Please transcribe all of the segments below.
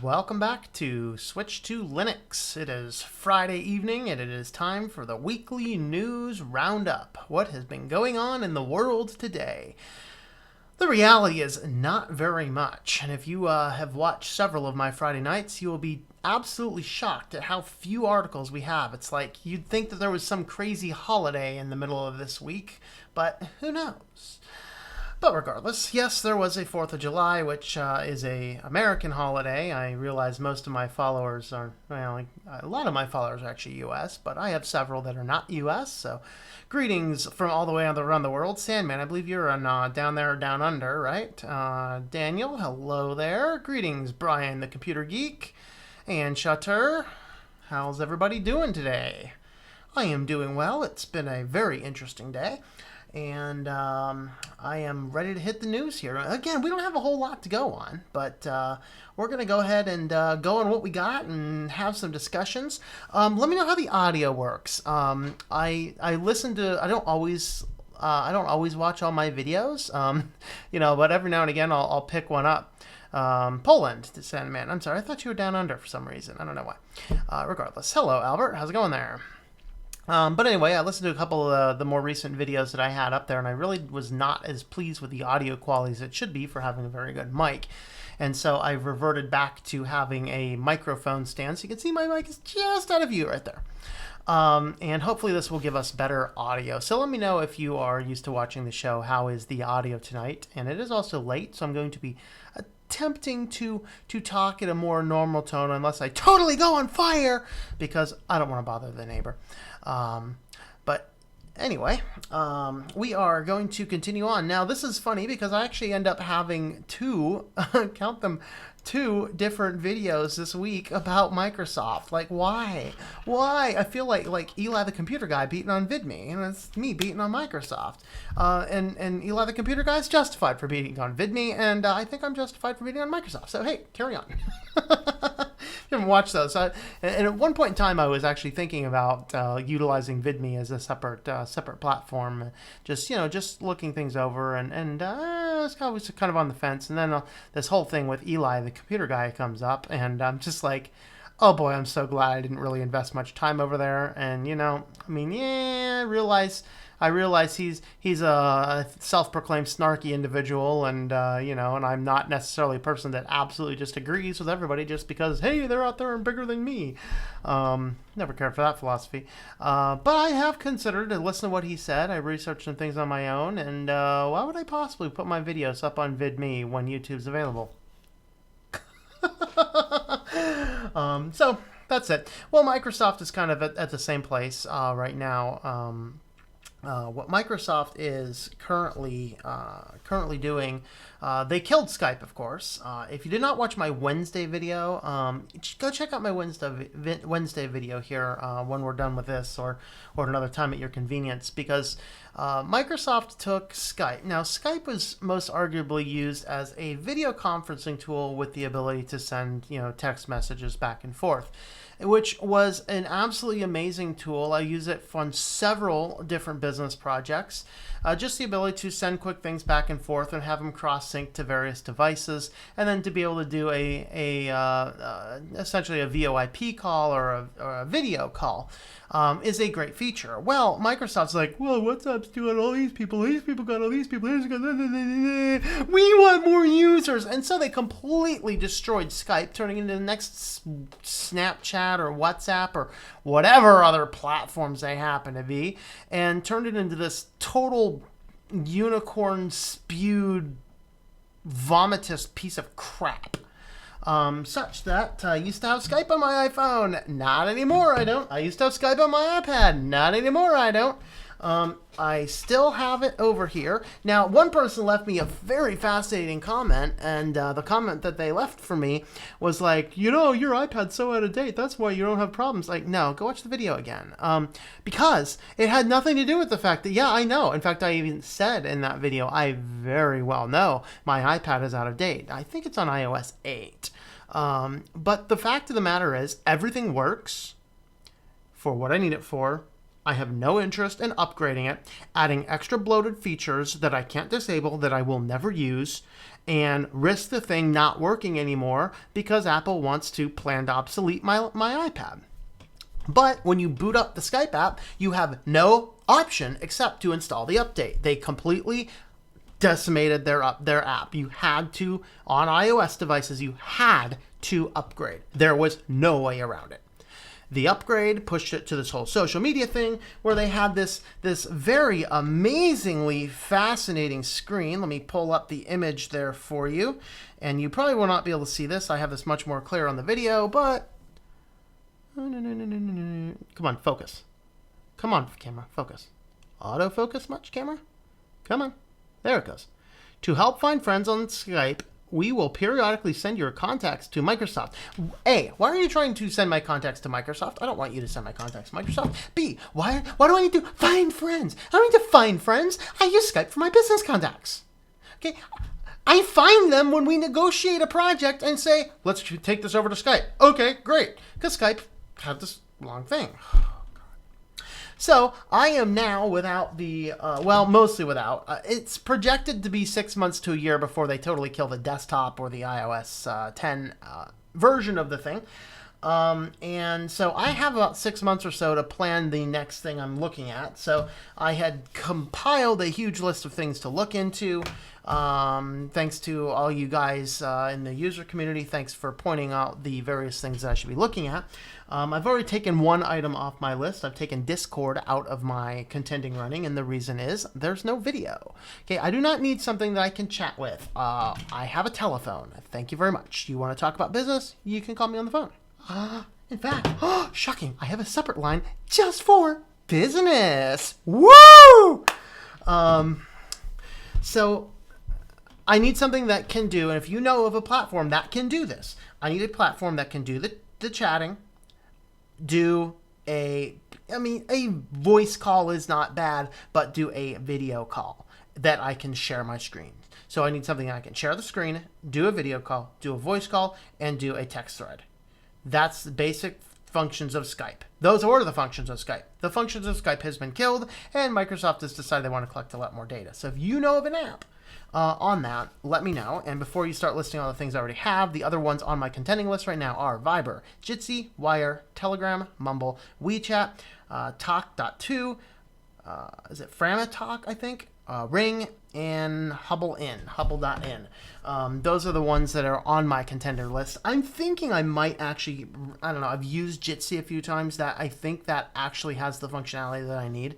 Welcome back to Switch to Linux. It is Friday evening and it is time for the weekly news roundup. What has been going on in the world today? The reality is not very much, and if you have watched several of my Friday nights, you will be absolutely shocked at how few articles we have. It's like you'd think that there was some crazy holiday in the middle of this week, but who knows? But regardless, yes, there was a 4th of July, which is a American holiday. I realize most of my followers are, well, a lot of my followers are actually U.S., but I have several that are not U.S., so greetings from all the way around the world. Sandman, I believe you're on down there, down under, right? Daniel, hello there. Greetings, Brian, the computer geek. And Shutter, how's everybody doing today? I am doing well. It's been a very interesting day. And I am ready to hit the news here. Again, we don't have a whole lot to go on, but we're going to go ahead and go on what we got and have some discussions. Let me know how the audio works. I listen to. I don't always watch all my videos. But every now and again I'll pick one up. Poland to Sandman. I'm sorry, I thought you were down under for some reason. I don't know why. Regardless, hello Albert. How's it going there? But anyway, I listened to a couple of the more recent videos that I had up there, and I really was not as pleased with the audio quality as it should be for having a very good mic. And so I've reverted back to having a microphone stand, so you can see my mic is just out of view right there. And hopefully this will give us better audio. So let me know if you are used to watching the show, how is the audio tonight? And it is also late, so I'm going to be attempting to talk at a more normal tone unless I totally go on fire, because I don't want to bother the neighbor. But anyway, we are going to continue on. Now, this is funny because I actually end up having two different videos this week about Microsoft. Like, why? I feel like Eli the computer guy beating on VidMe, and it's me beating on Microsoft. And Eli the computer guy is justified for beating on VidMe, and I think I'm justified for beating on Microsoft. So hey, carry on. You haven't watched those. And at one point in time, I was actually thinking about utilizing VidMe as a separate platform. Just looking things over, and I was kind of on the fence. And then this whole thing with Eli, the computer guy, comes up, and I'm just like, oh boy, I'm so glad I didn't really invest much time over there. And I realize he's a self-proclaimed snarky individual, and and I'm not necessarily a person that absolutely just agrees with everybody just because, hey, they're out there and bigger than me. Never cared for that philosophy. But I have considered to listen to what he said. I researched some things on my own, and why would I possibly put my videos up on VidMe when YouTube's available? So that's it. Well, Microsoft is kind of at the same place right now. What Microsoft is currently doing, they killed Skype, of course. If you did not watch my Wednesday video, go check out my Wednesday video here when we're done with this, or another time at your convenience, because Microsoft took Skype. Now, Skype was most arguably used as a video conferencing tool with the ability to send text messages back and forth, which was an absolutely amazing tool. I use it on several different business projects. Just the ability to send quick things back and forth and have them cross-sync to various devices, and then to be able to do essentially a VoIP call or a video call is a great feature. Well, Microsoft's like, well, WhatsApp's doing all these people got all these people, we want more users. And so they completely destroyed Skype, turning into the next Snapchat or WhatsApp or whatever other platforms they happen to be, and turned it into this total unicorn spewed vomitous piece of crap. Such that I used to have Skype on my iPhone. Not anymore, I don't. I used to have Skype on my iPad. Not anymore, I don't. I still have it over here. Now, one person left me a very fascinating comment, and the comment that they left for me was like, your iPad's so out of date, that's why you don't have problems. Like, no, go watch the video again. Because it had nothing to do with the fact that, yeah, I know. In fact, I even said in that video, I very well know my iPad is out of date. I think it's on iOS 8. But the fact of the matter is, everything works for what I need it for. I have no interest in upgrading it, adding extra bloated features that I can't disable, that I will never use, and risk the thing not working anymore because Apple wants to plan to obsolete my iPad. But when you boot up the Skype app, you have no option except to install the update. They completely decimated their app. You had to, on iOS devices, you had to upgrade. There was no way around it. The upgrade pushed it to this whole social media thing where they had this very amazingly fascinating screen. Let me pull up the image there for you. And you probably will not be able to see this. I have this much more clear on the video, but... Come on, focus. Come on, camera, focus. Autofocus much, camera? Come on. There it goes. To help find friends on Skype, we will periodically send your contacts to Microsoft. A, why are you trying to send my contacts to Microsoft? I don't want you to send my contacts to Microsoft. B, why do I need to find friends? I don't need to find friends. I use Skype for my business contacts. Okay, I find them when we negotiate a project and say, let's take this over to Skype. Okay, great. Because Skype had this long thing. So I am now without the, mostly without. It's projected to be 6 months to a year before they totally kill the desktop or the iOS 10 version of the thing. And so I have about 6 months or so to plan the next thing I'm looking at. So I had compiled a huge list of things to look into. Thanks to all you guys in the user community. Thanks for pointing out the various things that I should be looking at. I've already taken one item off my list. I've taken Discord out of my contending running, and the reason is there's no video. Okay, I do not need something that I can chat with. I have a telephone. Thank you very much. You want to talk about business? You can call me on the phone. In fact, shocking, I have a separate line just for business. Woo! So I need something that can do, and if you know of a platform that can do this, I need a platform that can do the chatting, do a voice call is not bad, but do a video call that I can share my screen. So I need something that I can share the screen, do a video call, do a voice call, and do a text thread. That's the basic functions of Skype. Those are the functions of Skype. The functions of Skype has been killed, and Microsoft has decided they want to collect a lot more data. So if you know of an app on that, let me know. And before you start listing all the things I already have, the other ones on my contending list right now are Viber, Jitsi, Wire, Telegram, Mumble, WeChat, Talk.2, is it Framatalk, I think? Ring, and Hubble.in. Those are the ones that are on my contender list. I'm thinking I might actually, I don't know, I've used Jitsi a few times. That I think that actually has the functionality that I need.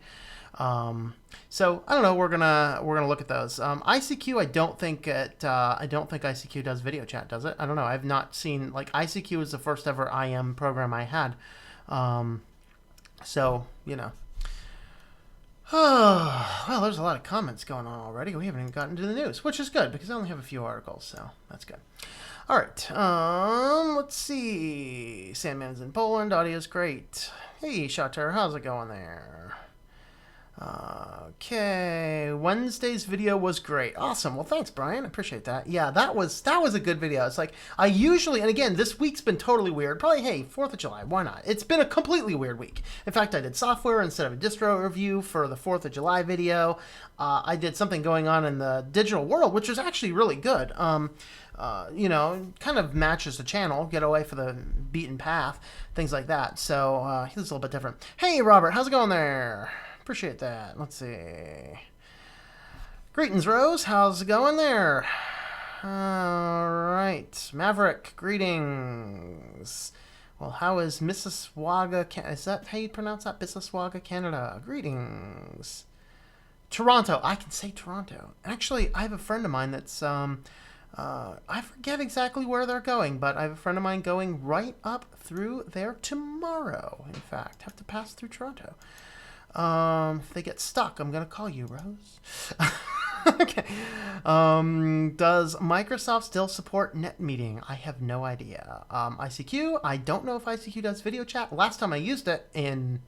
So I don't know. We're gonna look at those. ICQ. I don't think ICQ does video chat. Does it? I don't know. I've not seen, like, ICQ is the first ever IM program I had. So you know. Oh, well, there's a lot of comments going on already. We haven't even gotten to the news, which is good because I only have a few articles, so that's good. All right, let's see. Sandman's in Poland. Audio's great. Hey, Shatter, how's it going there? Okay, Wednesday's video was great. Awesome. Well, thanks, Brian. I appreciate that. Yeah, that was a good video. It's like I usually, and again, this week's been totally weird. Probably, hey, 4th of July, why not? It's been a completely weird week. In fact, I did software instead of a distro review for the 4th of July video. I did something going on in the digital world, which was actually really good. You know, kind of matches the channel, get away for the beaten path, things like that. So he's a little bit different. Hey, Robert, how's it going there? Appreciate that. Let's see. Greetings, Rose. How's it going there? All right. Maverick, greetings. Well, how is Mississauga? Is that how you pronounce that? Mississauga, Canada. Greetings. Toronto. I can say Toronto. Actually, I have a friend of mine that's, I forget exactly where they're going, but I have a friend of mine going right up through there tomorrow. In fact, have to pass through Toronto. If they get stuck, I'm going to call you, Rose. Okay. Does Microsoft still support NetMeeting? I have no idea. ICQ, I don't know if ICQ does video chat. Last time I used it in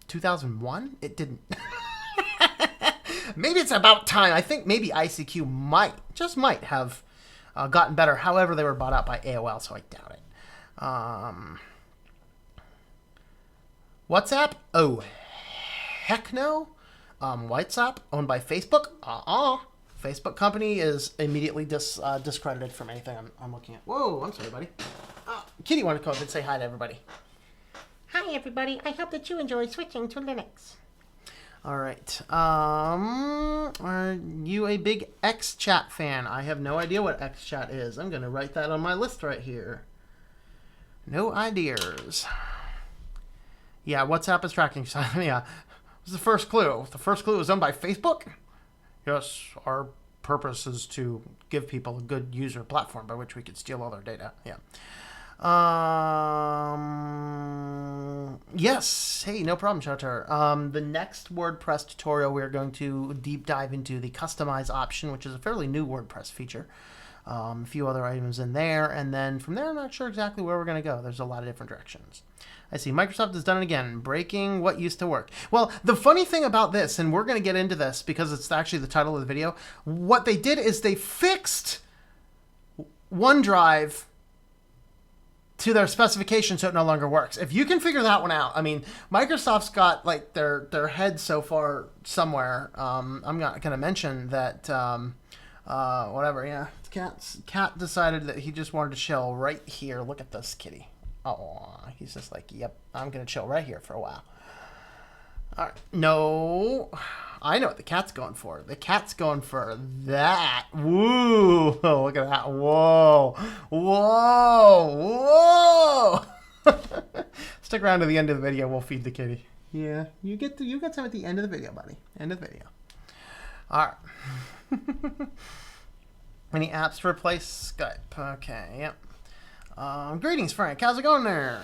2001, it didn't. Maybe it's about time. I think maybe ICQ might have gotten better. However, they were bought out by AOL, so I doubt it. WhatsApp? Oh, heck no. WhatsApp, owned by Facebook? Facebook company is immediately discredited from anything I'm looking at. Whoa, I'm sorry, buddy. Kitty, want to come up and say hi to everybody? Hi, everybody. I hope that you enjoy switching to Linux. All right. Are you a big XChat fan? I have no idea what XChat is. I'm going to write that on my list right here. No ideas. Yeah, WhatsApp is tracking. Yeah, this is the first clue. The first clue was done by Facebook. Yes, our purpose is to give people a good user platform by which we could steal all their data. Yeah. Yes. Hey, no problem, Shelter. The next WordPress tutorial, we're going to deep dive into the customize option, which is a fairly new WordPress feature. A few other items in there, and then from there, I'm not sure exactly where we're going to go. There's a lot of different directions. I see Microsoft has done it again, breaking what used to work. Well, the funny thing about this, and we're going to get into this because it's actually the title of the video, what they did is they fixed OneDrive to their specification so it no longer works. If you can figure that one out, I mean, Microsoft's got like their head so far somewhere. I'm not going to mention that, whatever, yeah. Cat decided that he just wanted to chill right here. Look at this kitty. Oh, he's just like, yep, I'm going to chill right here for a while. All right. No, I know what the cat's going for. The cat's going for that. Woo. Oh, look at that. Whoa. Whoa. Whoa. Stick around to the end of the video. We'll feed the kitty. Yeah, you get some at the end of the video, buddy. End of the video. All right. Any apps to replace Skype? Okay, yep. Greetings, Frank. How's it going there?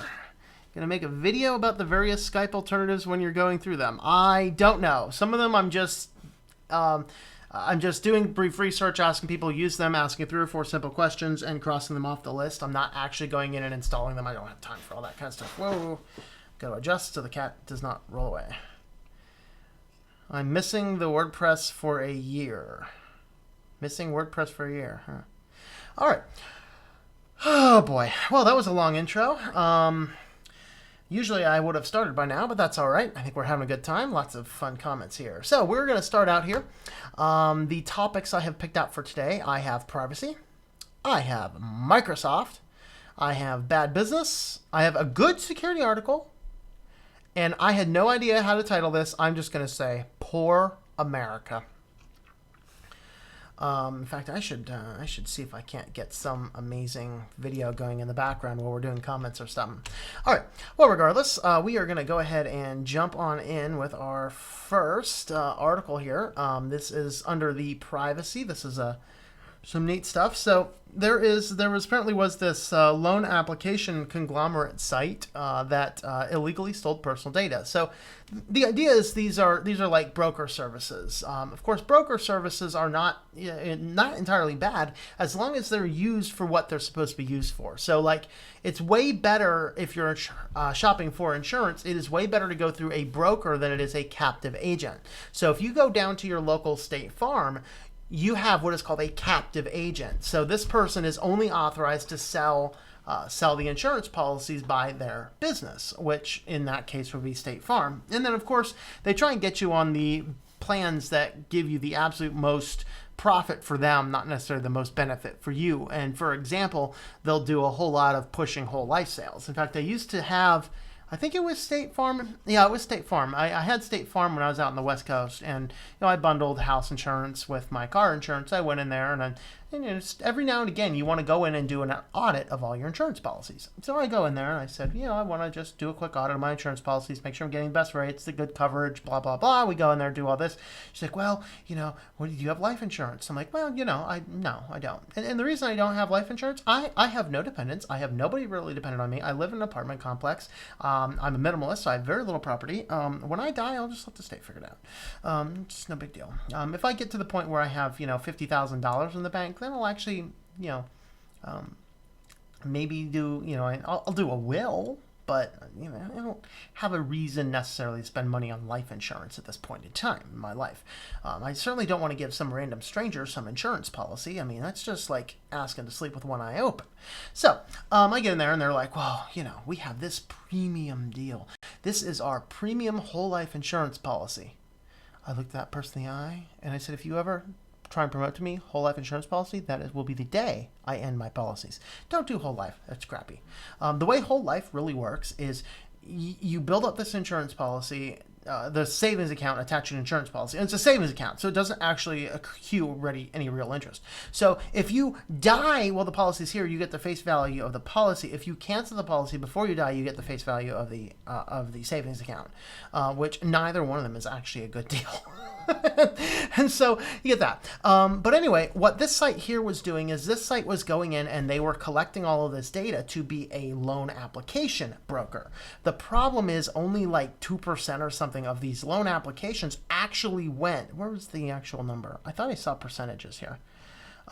Gonna make a video about the various Skype alternatives when you're going through them. I don't know. Some of them I'm just doing brief research, asking people to use them, asking 3 or 4 simple questions, and crossing them off the list. I'm not actually going in and installing them. I don't have time for all that kind of stuff. Whoa. Gotta adjust so the cat does not roll away. I'm missing the WordPress for a year. Missing WordPress for a year, huh? All right. Oh, boy. Well, that was a long intro. Usually I would have started by now, but that's all right. I think we're having a good time. Lots of fun comments here. So we're going to start out here. The topics I have picked out for today, I have privacy. I have Microsoft. I have bad business. I have a good security article. And I had no idea how to title this. I'm just going to say, Poor America. In fact, I should see if I can't get some amazing video going in the background while we're doing comments or something. All right. Well, regardless, we are going to go ahead and jump on in with our first article here. This is under the privacy. This is some neat stuff. So there apparently was this loan application conglomerate site that illegally stole personal data. So the idea is these are like broker services. Of course, broker services are not entirely bad as long as they're used for what they're supposed to be used for. So like it's way better if you're shopping for insurance. It is way better to go through a broker than it is a captive agent. So if you go down to your local State Farm, you have what is called a captive agent. So this person is only authorized to sell the insurance policies by their business, which in that case would be State Farm. And then, of course, they try and get you on the plans that give you the absolute most profit for them, not necessarily the most benefit for you. And for example, they'll do a whole lot of pushing whole life sales. In fact, I used to have, I think it was State Farm. Yeah, it was State Farm. I had State Farm when I was out on the West Coast, and I bundled house insurance with my car insurance. I went in there, and every now and again, you want to go in and do an audit of all your insurance policies. So I go in there, and I said, I want to just do a quick audit of my insurance policies, make sure I'm getting the best rates, the good coverage, blah, blah, blah. We go in there, do all this. She's like, well, what do you have life insurance? I'm like, well, I don't. And the reason I don't have life insurance, I have no dependents. I have nobody really dependent on me. I live in an apartment complex. I'm a minimalist, so I have very little property. When I die, I'll just let the state figure it out. It's no big deal. If I get to the point where I have, $50,000 in the bank, then I'll actually, maybe do, I'll do a will, but, I don't have a reason necessarily to spend money on life insurance at this point in time in my life. I certainly don't want to give some random stranger some insurance policy. I mean, that's just like asking to sleep with one eye open. So I get in there and they're like, well, we have this premium deal. This is our premium whole life insurance policy. I looked that person in the eye and I said, if you ever try and promote to me whole life insurance policy, will be the day I end my policies. Don't do whole life. That's crappy. The way whole life really works is you build up this insurance policy, the savings account attached to an insurance policy. And it's a savings account, so it doesn't actually accrue any real interest. So if you die while the policy's here, you get the face value of the policy. If you cancel the policy before you die, you get the face value of the savings account, which neither one of them is actually a good deal. And so you get that. But anyway, what this site here was doing is this site was going in and they were collecting all of this data to be a loan application broker. The problem is only like 2% or something of these loan applications actually went. Where was the actual number? I thought I saw percentages here.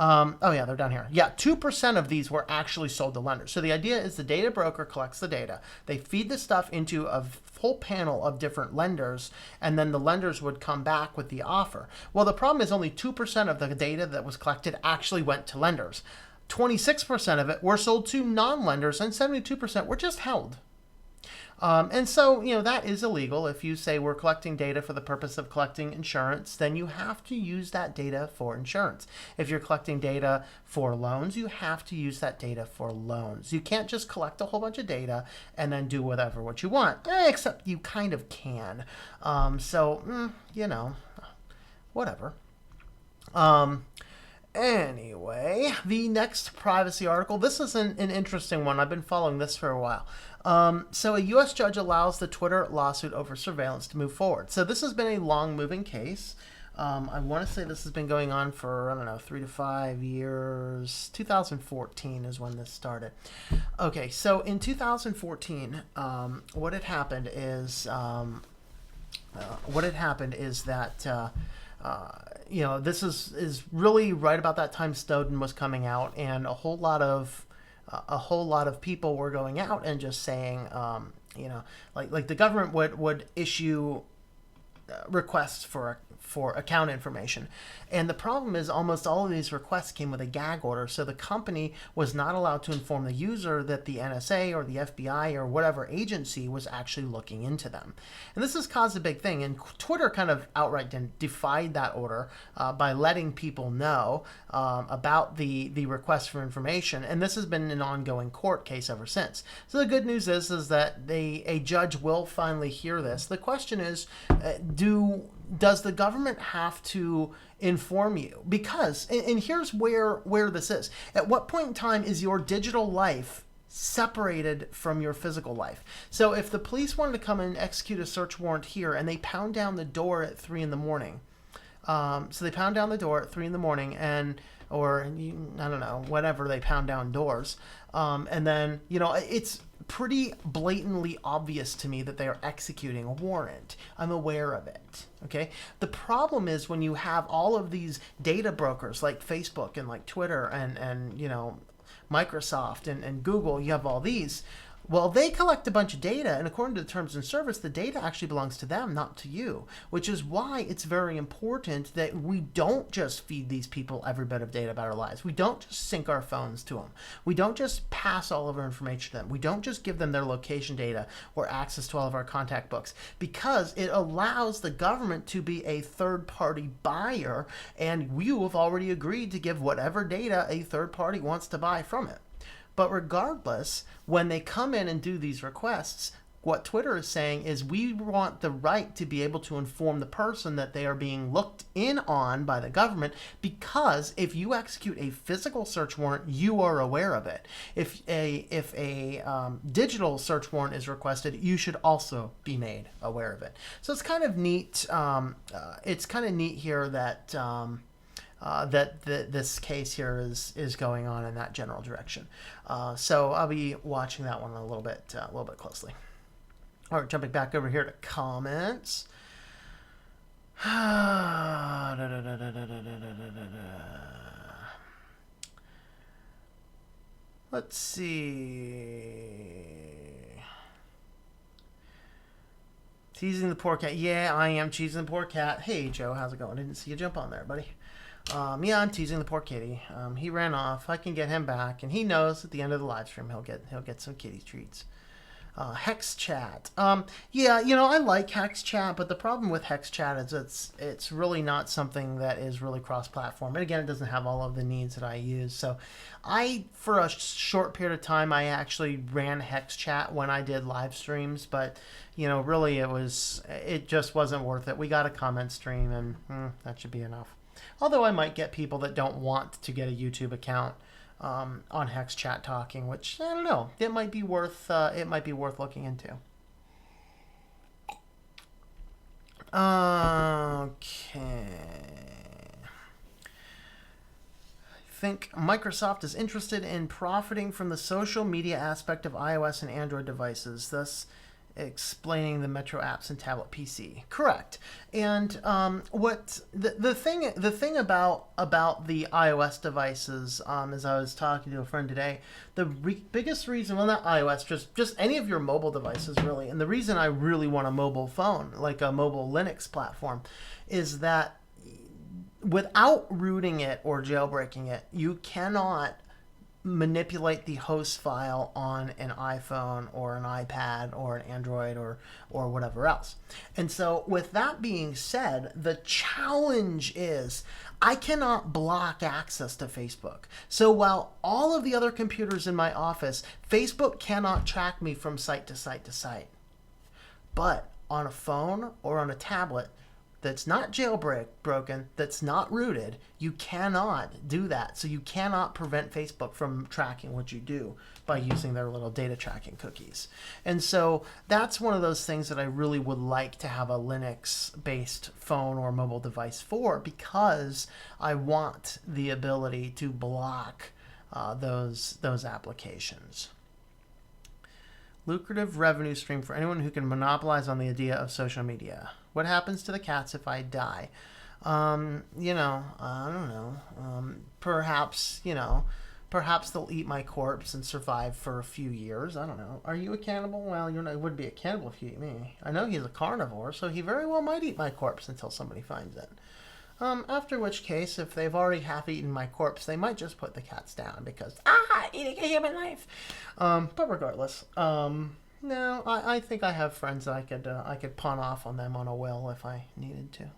Oh yeah, they're down here. Yeah, 2% of these were actually sold to lenders. So the idea is the data broker collects the data. They feed the stuff into a whole panel of different lenders, and then the lenders would come back with the offer. Well, the problem is only 2% of the data that was collected actually went to lenders. 26% of it were sold to non-lenders, and 72% were just held. And so, that is illegal. If you say we're collecting data for the purpose of collecting insurance, then you have to use that data for insurance. If you're collecting data for loans, you have to use that data for loans. You can't just collect a whole bunch of data and then do what you want, except you kind of can. Whatever. Anyway, the next privacy article. This is an interesting one. I've been following this for a while. So a U.S. judge allows the Twitter lawsuit over surveillance to move forward. So this has been a long-moving case. I want to say this has been going on for, 3 to 5 years. 2014 is when this started. Okay, so in 2014, what had happened is that... this is really right about that time Snowden was coming out, and a whole lot of people were going out and just saying, like the government would issue requests for account information. And the problem is almost all of these requests came with a gag order, so the company was not allowed to inform the user that the NSA or the FBI or whatever agency was actually looking into them. And this has caused a big thing, and Twitter kind of outright defied that order by letting people know about the request for information, and this has been an ongoing court case ever since. So the good news is that a judge will finally hear this. The question is, does the government have to inform you? Because, and here's where this is. At what point in time is your digital life separated from your physical life? So if the police wanted to come and execute a search warrant here and they pound down the door at 3 in the morning, and, or I don't know, whatever, they pound down doors. And then, it's pretty blatantly obvious to me that they are executing a warrant. I'm aware of it. Okay. The problem is when you have all of these data brokers like Facebook and like Twitter and Microsoft and Google, you have all these. Well, they collect a bunch of data, and according to the terms and service, the data actually belongs to them, not to you, which is why it's very important that we don't just feed these people every bit of data about our lives. We don't just sync our phones to them. We don't just pass all of our information to them. We don't just give them their location data or access to all of our contact books, because it allows the government to be a third-party buyer, and you have already agreed to give whatever data a third party wants to buy from it. But regardless, when they come in and do these requests, what Twitter is saying is we want the right to be able to inform the person that they are being looked in on by the government, because if you execute a physical search warrant, you are aware of it. If a digital search warrant is requested, you should also be made aware of it. So it's kind of neat. It's kind of neat here that this case here is going on in that general direction. So I'll be watching that one a little bit closely. All right, jumping back over here to comments. Let's see. Teasing the poor cat. Yeah, I am teasing the poor cat. Hey, Joe, how's it going? Didn't see you jump on there, buddy. Yeah, I'm teasing the poor kitty. He ran off. I can get him back, and he knows at the end of the live stream he'll get some kitty treats. Hex Chat. Yeah, I like Hex Chat, but the problem with Hex Chat is it's really not something that is really cross-platform. And again, it doesn't have all of the needs that I use. So for a short period of time, I actually ran Hex Chat when I did live streams, but really it just wasn't worth it. We got a comment stream, and that should be enough. Although I might get people that don't want to get a YouTube account on Hex Chat talking, which I don't know. It might be worth looking into. Okay. I think Microsoft is interested in profiting from the social media aspect of iOS and Android devices, thus explaining the Metro apps and tablet PC. Correct. And what the thing about the iOS devices, as I was talking to a friend today, the biggest reason, well, not iOS, just any of your mobile devices really, and the reason I really want a mobile phone, like a mobile Linux platform, is that without rooting it or jailbreaking it, you cannot manipulate the host file on an iPhone or an iPad or an Android or whatever else. And so with that being said, the challenge is I cannot block access to Facebook. So while all of the other computers in my office, Facebook cannot track me from site to site to site. But on a phone or on a tablet that's not jailbroken, that's not rooted, you cannot do that. So you cannot prevent Facebook from tracking what you do by using their little data tracking cookies. And so that's one of those things that I really would like to have a Linux-based phone or mobile device for, because I want the ability to block those applications. Lucrative revenue stream for anyone who can monopolize on the idea of social media. What happens to the cats if I die? I don't know. Perhaps they'll eat my corpse and survive for a few years. I don't know. Are you a cannibal? Well, you would be a cannibal if you eat me. I know he's a carnivore, so he very well might eat my corpse until somebody finds it. After which case, if they've already half-eaten my corpse, they might just put the cats down because, eating a human life. But regardless, no, I think I have friends that I could pawn off on them on a will if I needed to.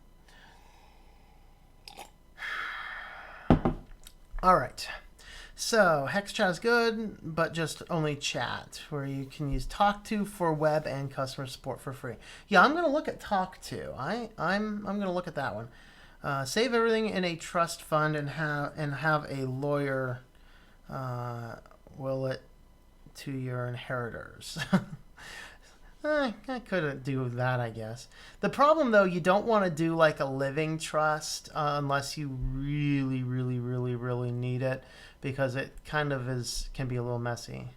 All right. So, HexChat is good, but just only chat, where you can use TalkTo for web and customer support for free. Yeah, I'm going to look at TalkTo. I'm going to look at that one. Save everything in a trust fund and have a lawyer will it to your inheritors. I couldn't do that, I guess. The problem, though, you don't want to do like a living trust unless you really, really, really, really need it, because it kind of can be a little messy.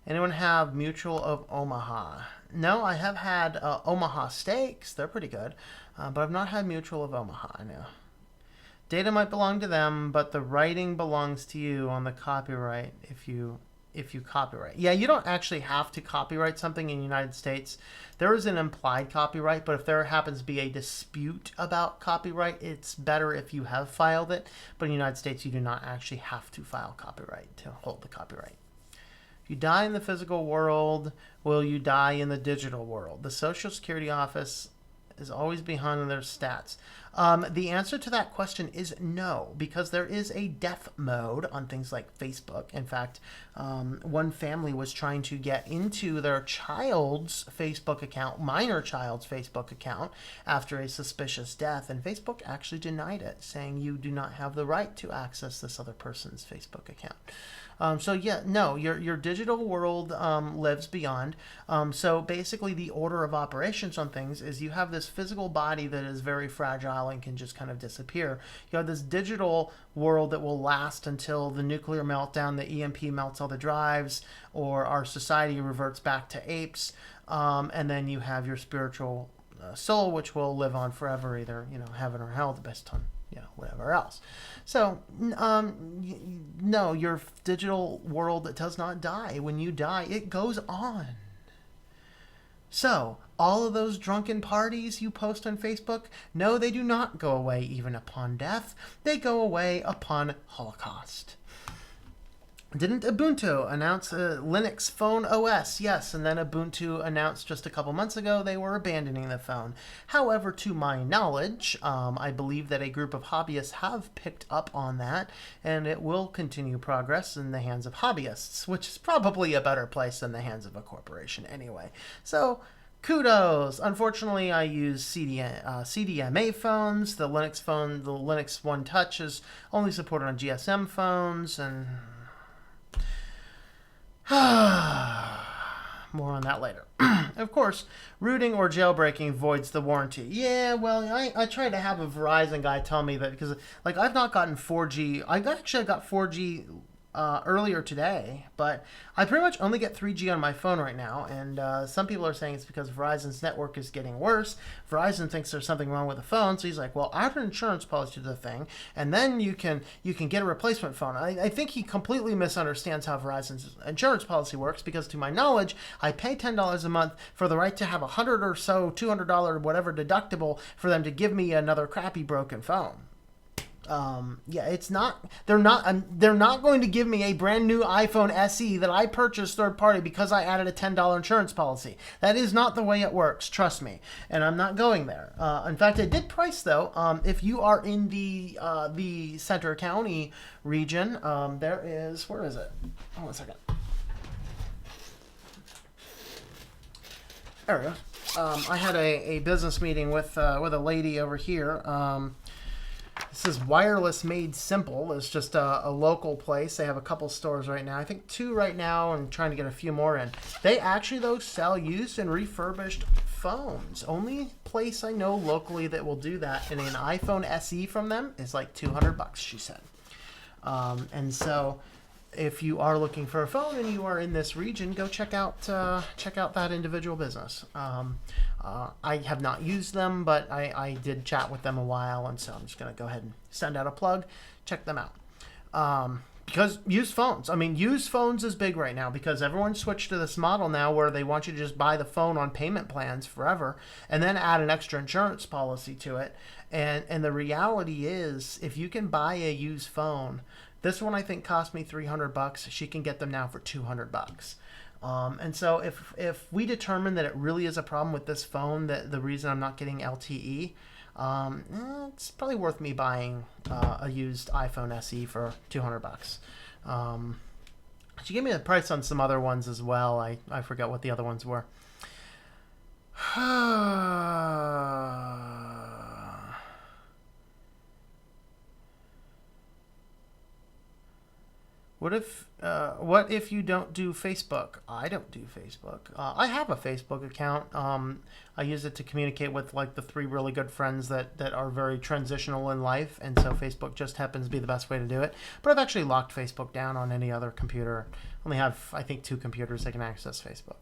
Anyone have Mutual of Omaha? No, I have had Omaha Steaks. They're pretty good. But I've not had Mutual of Omaha, no. Data might belong to them, but the writing belongs to you on the copyright if you copyright. Yeah, you don't actually have to copyright something in the United States. There is an implied copyright, but if there happens to be a dispute about copyright, it's better if you have filed it. But in the United States, you do not actually have to file copyright to hold the copyright. If you die in the physical world, will you die in the digital world? The Social Security Office is always behind on their stats. The answer to that question is no, because there is a death mode on things like Facebook. In fact, one family was trying to get into their child's Facebook account, minor child's Facebook account, after a suspicious death, and Facebook actually denied it, saying you do not have the right to access this other person's Facebook account. So yeah, no, your digital world lives beyond. So basically the order of operations on things is you have this physical body that is very fragile and can just kind of disappear. You have this digital world that will last until the nuclear meltdown, the EMP melts all the drives, or our society reverts back to apes. And then you have your spiritual soul, which will live on forever, either, heaven or hell, based on whatever else. So, no, your digital world does not die. When you die, it goes on. So, all of those drunken parties you post on Facebook, no, they do not go away even upon death. They go away upon Holocaust. Didn't Ubuntu announce a Linux phone OS? Yes, and then Ubuntu announced just a couple months ago they were abandoning the phone. However, to my knowledge, I believe that a group of hobbyists have picked up on that, and it will continue progress in the hands of hobbyists, which is probably a better place than the hands of a corporation anyway. So, kudos. Unfortunately, I use CDMA phones. The Linux One Touch is only supported on GSM phones, and more on that later. Of course, rooting or jailbreaking voids the warranty. Yeah, well, I tried to have a Verizon guy tell me that because, like, I've not gotten 4G. I got 4G earlier today, but I pretty much only get 3G on my phone right now, and some people are saying it's because Verizon's network is getting worse. Verizon thinks there's something wrong with the phone, so he's like, well, add an insurance policy to the thing, and then you can get a replacement phone. I think he completely misunderstands how Verizon's insurance policy works, because to my knowledge, I pay $10 a month for the right to have $100 or so, $200 whatever deductible for them to give me another crappy broken phone. Yeah, it's not. They're not going to give me a brand new iPhone SE that I purchased third party because I added a $10 insurance policy. That is not the way it works. Trust me, and I'm not going there. In fact, I did price though. If you are in the Center County region, there is, where is it? Oh, 1 second. There we go. I had a business meeting with a lady over here. This is Wireless Made Simple. It's just a local place. They have a couple stores right now. I think 2 right now, and trying to get a few more in. They actually, though, sell used and refurbished phones. Only place I know locally that will do that, and an iPhone SE from them is like $200, she said. And so, if you are looking for a phone and you are in this region, go check out that individual business. I have not used them, but I did chat with them a while, and so I'm just going to go ahead and send out a plug. Check them out. Because used phones is big right now, because everyone switched to this model now where they want you to just buy the phone on payment plans forever and then add an extra insurance policy to it. And the reality is, if you can buy a used phone, this one I think cost me $300. She can get them now for $200. And so if we determine that it really is a problem with this phone, that the reason I'm not getting LTE, it's probably worth me buying a used iPhone SE for $200. She gave me a price on some other ones as well. I forgot what the other ones were. What if you don't do Facebook? I don't do Facebook. I have a Facebook account. I use it to communicate with like the 3 really good friends that are very transitional in life, and so Facebook just happens to be the best way to do it. But I've actually locked Facebook down on any other computer. I only have, I think, 2 computers that can access Facebook.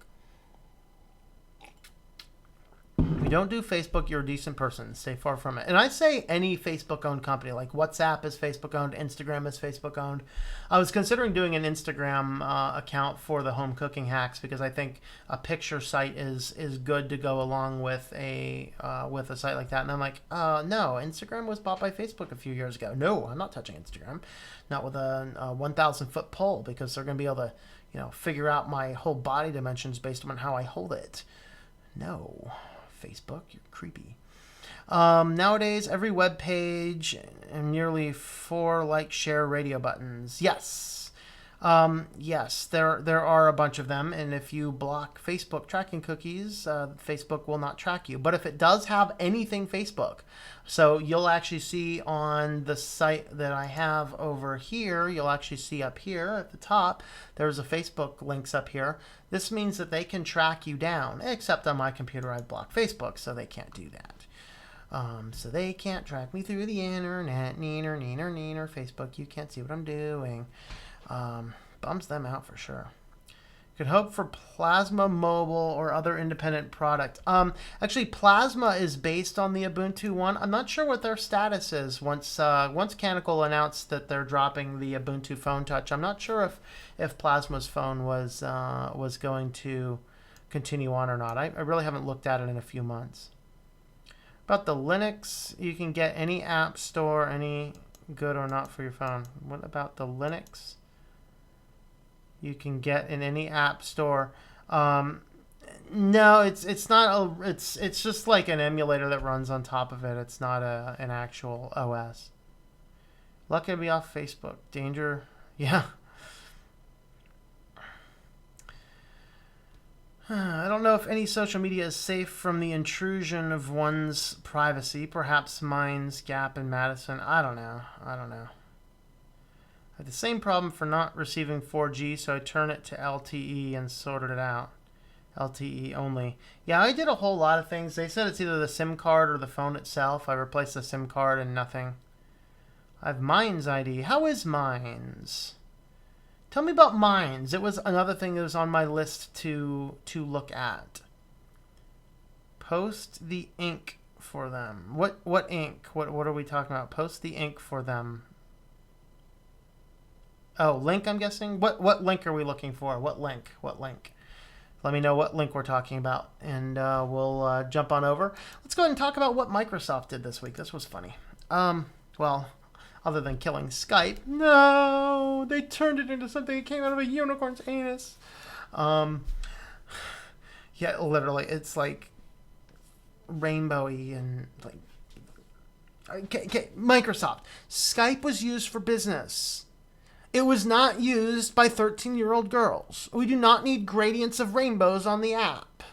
If you don't do Facebook, you're a decent person. Stay far from it. And I say any Facebook-owned company, like WhatsApp is Facebook-owned, Instagram is Facebook-owned. I was considering doing an Instagram account for the home cooking hacks, because I think a picture site is good to go along with a site like that. And I'm like, no, Instagram was bought by Facebook a few years ago. No, I'm not touching Instagram. Not with a 1,000-foot pole, because they're going to be able to, figure out my whole body dimensions based on how I hold it. No. Facebook, you're creepy. Nowadays, every web page and nearly 4 like, share, radio buttons. Yes. Yes, there are a bunch of them, and if you block Facebook tracking cookies, Facebook will not track you. But if it does have anything Facebook, so you'll actually see on the site that I have over here, you'll actually see up here at the top, there's a Facebook links up here. This means that they can track you down, except on my computer I've blocked Facebook, so they can't do that. So they can't track me through the internet, neener, Facebook, you can't see what I'm doing. Bums them out for sure. Could hope for Plasma Mobile or other independent product. Actually, Plasma is based on the Ubuntu one. I'm not sure what their status is. Once Canonical announced that they're dropping the Ubuntu Phone Touch, I'm not sure if Plasma's phone was going to continue on or not. I really haven't looked at it in a few months. About the Linux, you can get any app store, any good or not for your phone. What about the Linux? you can get in any app store. No, it's not it's just like an emulator that runs on top of it. It's not an actual OS. Lucky to be off Facebook. Danger. Yeah. I don't know if any social media is safe from the intrusion of one's privacy. Perhaps mine's Gap and Madison. I don't know. I had the same problem for not receiving 4G, so I turned it to LTE and sorted it out. LTE only. Yeah, I did a whole lot of things. They said it's either the SIM card or the phone itself. I replaced the SIM card and nothing. I have Minds ID. How is Minds? Tell me about Minds. It was another thing that was on my list to look at. Post the ink for them. What ink? What are we talking about? Post the ink for them. Oh, link, I'm guessing? What link are we looking for? What link? Let me know what link we're talking about, and we'll jump on over. Let's go ahead and talk about what Microsoft did this week. This was funny. Well, other than killing Skype, no, they turned it into something that came out of a unicorn's anus. Yeah, literally, it's like rainbowy and like. Okay, Microsoft. Skype was used for business. It was not used by 13-year-old girls. We do not need gradients of rainbows on the app.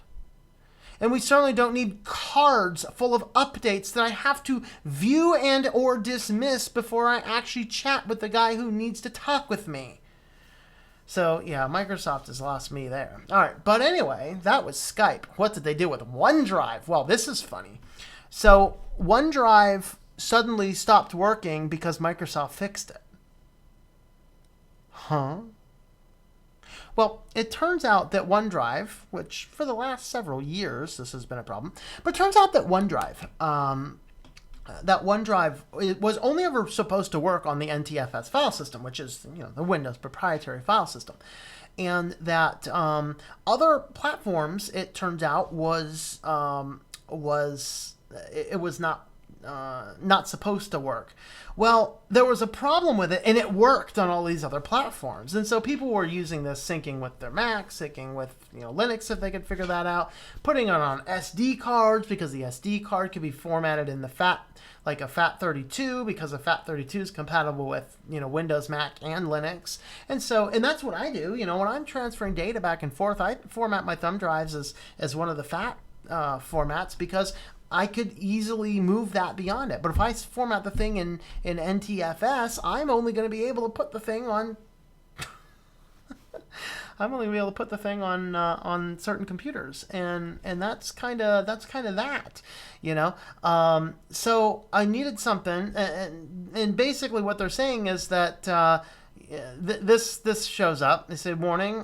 And we certainly don't need cards full of updates that I have to view and or dismiss before I actually chat with the guy who needs to talk with me. So, yeah, Microsoft has lost me there. All right, but anyway, that was Skype. What did they do with OneDrive? Well, this is funny. So, OneDrive suddenly stopped working because Microsoft fixed it. Huh? Well, it turns out that OneDrive, which for the last several years this has been a problem, but it turns out that OneDrive it was only ever supposed to work on the NTFS file system, which is the Windows proprietary file system, and that other platforms, it turns out, was not supposed to work. Well, there was a problem with it, and it worked on all these other platforms. And so people were using this, syncing with their Mac, syncing with Linux if they could figure that out, putting it on SD cards because the SD card could be formatted in the like a FAT32 because a FAT32 is compatible with Windows, Mac, and Linux. And that's what I do. When I'm transferring data back and forth, I format my thumb drives as one of the FAT formats because I could easily move that beyond it. But if I format the thing in NTFS, I'm only going to be able to put the thing on. I'm only going to be able to put the thing on certain computers, and that's kind of that, So I needed something, and basically what they're saying is that. This shows up. They said, warning,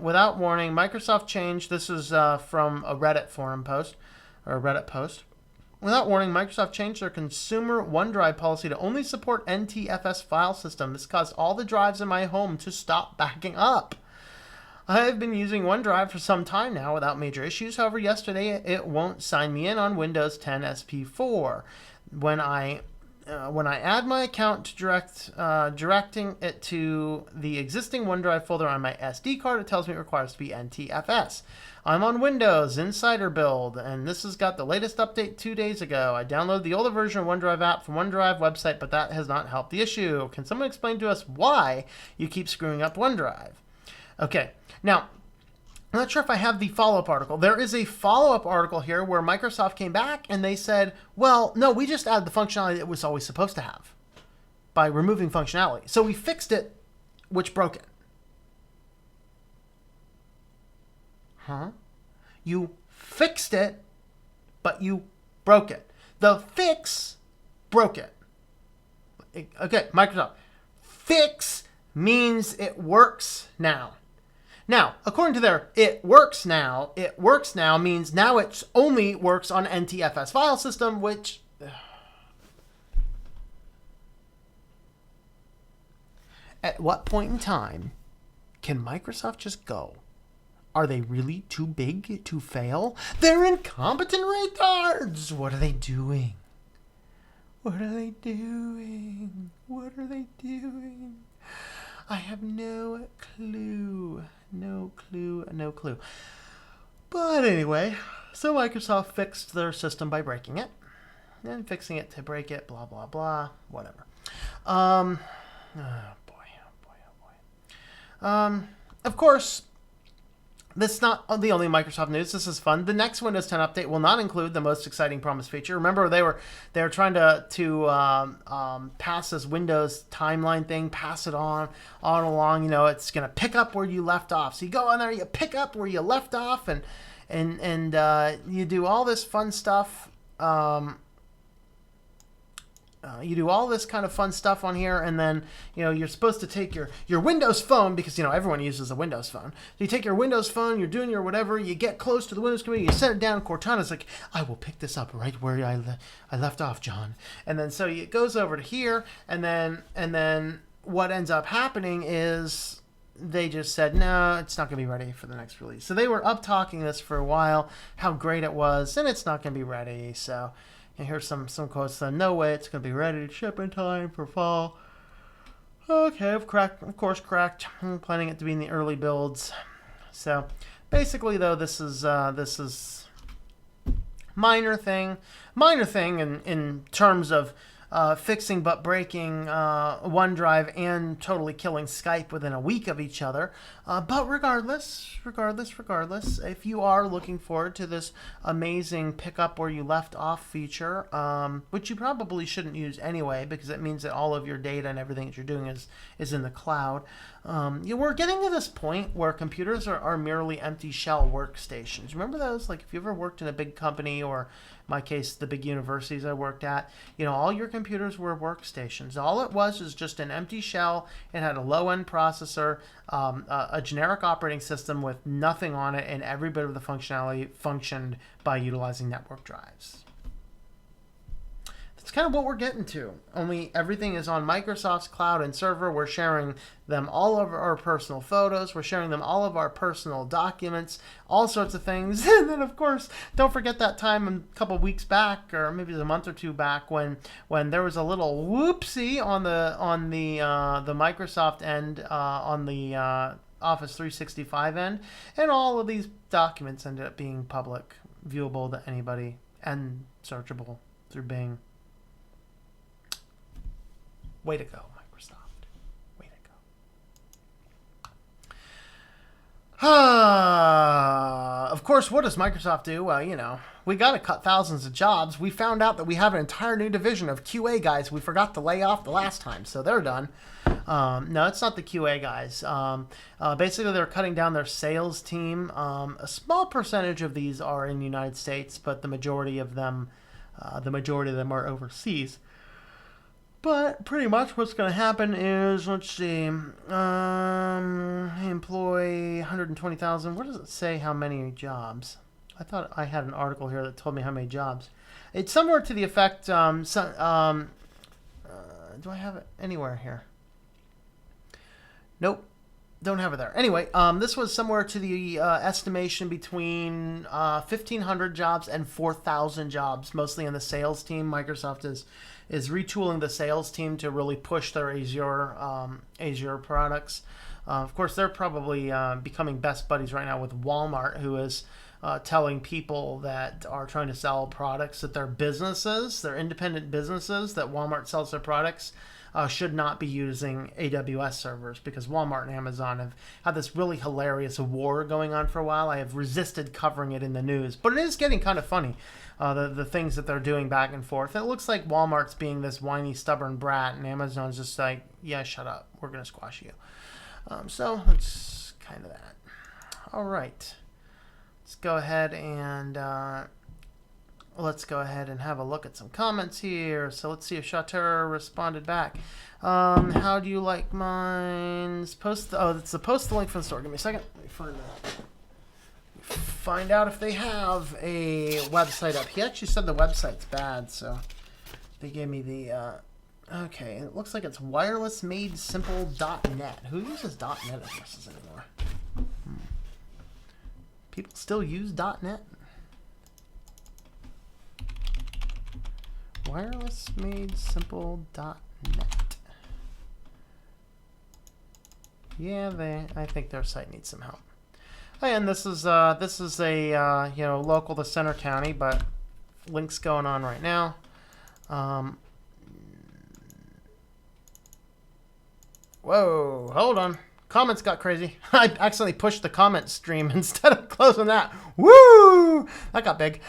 without warning, Microsoft changed. This is from a Reddit forum post, or a Reddit post. Without warning, Microsoft changed their consumer OneDrive policy to only support NTFS file system. This caused all the drives in my home to stop backing up. I have been using OneDrive for some time now without major issues. However, yesterday it won't sign me in on Windows 10 SP4. When I add my account to directing it to the existing OneDrive folder on my SD card, it tells me it requires to be NTFS. I'm on Windows Insider Build, and this has got the latest update 2 days ago. I downloaded the older version of OneDrive app from OneDrive website, but that has not helped the issue. Can someone explain to us why you keep screwing up OneDrive? Okay, now, I'm not sure if I have the follow-up article. There is a follow-up article here where Microsoft came back and they said, well, no, we just added the functionality that it was always supposed to have by removing functionality. So we fixed it, which broke it. Huh? You fixed it, but you broke it. The fix broke it. Okay, Microsoft. Fix means it works now. Now, according to their it works now means now it only works on NTFS file system, which... At what point in time can Microsoft just go? Are they really too big to fail? They're incompetent retards! What are they doing? What are they doing? What are they doing? I have no clue. No clue. No clue. But anyway, so Microsoft fixed their system by breaking it. And fixing it to break it, blah, blah, blah, whatever. Oh, boy, oh, boy, oh, boy. Of course, this is not the only Microsoft news. This is fun. The next Windows 10 update will not include the most exciting promised feature. Remember, they were trying to pass this Windows timeline thing, pass it on along. You know, it's going to pick up where you left off. So you go on there, you pick up where you left off, and you do all this fun stuff. You do all this kind of fun stuff on here, and then, you know, you're supposed to take your Windows phone, because, you know, everyone uses a Windows phone. So you take your Windows phone, you're doing your whatever, you get close to the Windows computer, you set it down, Cortana's like, I will pick this up right where I left off, John. And then so it goes over to here, and then what ends up happening is they just said, no, it's not going to be ready for the next release. So they were up talking this for a while, how great it was, and it's not going to be ready, so... And here's some quotes. No way it's going to be ready to ship in time for fall. Okay, of course, correct. I'm planning it to be in the early builds. So, basically, though, this is minor thing in terms of fixing but breaking OneDrive and totally killing Skype within a week of each other. But regardless, if you are looking forward to this amazing pick up where you left off feature, which you probably shouldn't use anyway, because it means that all of your data and everything that you're doing is in the cloud. We're getting to this point where computers are merely empty shell workstations. Remember those? Like if you ever worked in a big company, or in my case, the big universities I worked at, you know, all your computers were workstations. All it was just an empty shell. It had a low-end processor, a generic operating system with nothing on it, and every bit of the functionality functioned by utilizing network drives. That's kind of what we're getting to. Only everything is on Microsoft's cloud and server. We're sharing them all of our personal photos. We're sharing them all of our personal documents, all sorts of things. And then, of course, don't forget that time a couple weeks back, or maybe it was a month or two back, when there was a little whoopsie on the Microsoft end, on the Office 365 end, and all of these documents ended up being public, viewable to anybody, and searchable through Bing. Way to go, Microsoft. Way to go. Of course, what does Microsoft do? Well, you know, we got to cut thousands of jobs. We found out that we have an entire new division of QA guys we forgot to lay off the last time, so they're done. No, it's not the QA guys. Basically, they're cutting down their sales team. A small percentage of these are in the United States, but the majority of them are overseas. But pretty much what's going to happen is, let's see, employ 120,000. Where does it say how many jobs? I thought I had an article here that told me how many jobs. It's somewhere to the effect, do I have it anywhere here? Nope. Don't have it there. Anyway, this was somewhere to the estimation between 1,500 jobs and 4,000 jobs, mostly in the sales team. Microsoft is retooling the sales team to really push their Azure products. Of course, they're probably becoming best buddies right now with Walmart, who is telling people that are trying to sell products that their businesses, their independent businesses that Walmart sells their products, should not be using AWS servers, because Walmart and Amazon have had this really hilarious war going on for a while. I have resisted covering it in the news, but it is getting kind of funny, the things that they're doing back and forth. It looks like Walmart's being this whiny, stubborn brat, and Amazon's just like, yeah, shut up. We're going to squash you. So that's kind of that. All right. Let's go ahead and have a look at some comments here. So let's see if Chateau responded back. How do you like mine? It's the post the link from the store. Give me a second. Let me find that. Find out if they have a website up. He actually said the website's bad, so they gave me the. Okay, it looks like it's wirelessmadesimple.net. Who uses .net addresses anymore? People still use .net? Wirelessmadesimple.net. Yeah, I think their site needs some help. And this is a local to Center County, but links going on right now. Whoa, hold on. Comments got crazy. I accidentally pushed the comment stream instead of closing that. Woo! That got big.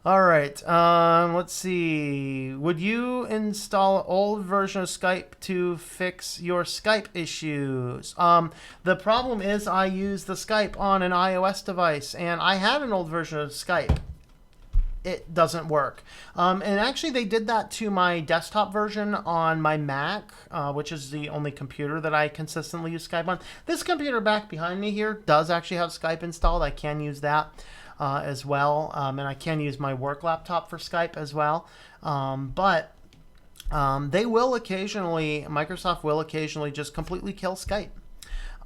All right. Let's see. Would you install an old version of Skype to fix your Skype issues? The problem is I use the Skype on an iOS device, and I had an old version of Skype. It doesn't work. And actually, they did that to my desktop version on my Mac, which is the only computer that I consistently use Skype on. This computer back behind me here does actually have Skype installed. I can use that as well. And I can use my work laptop for Skype as well. But they will occasionally, Microsoft will occasionally just completely kill Skype.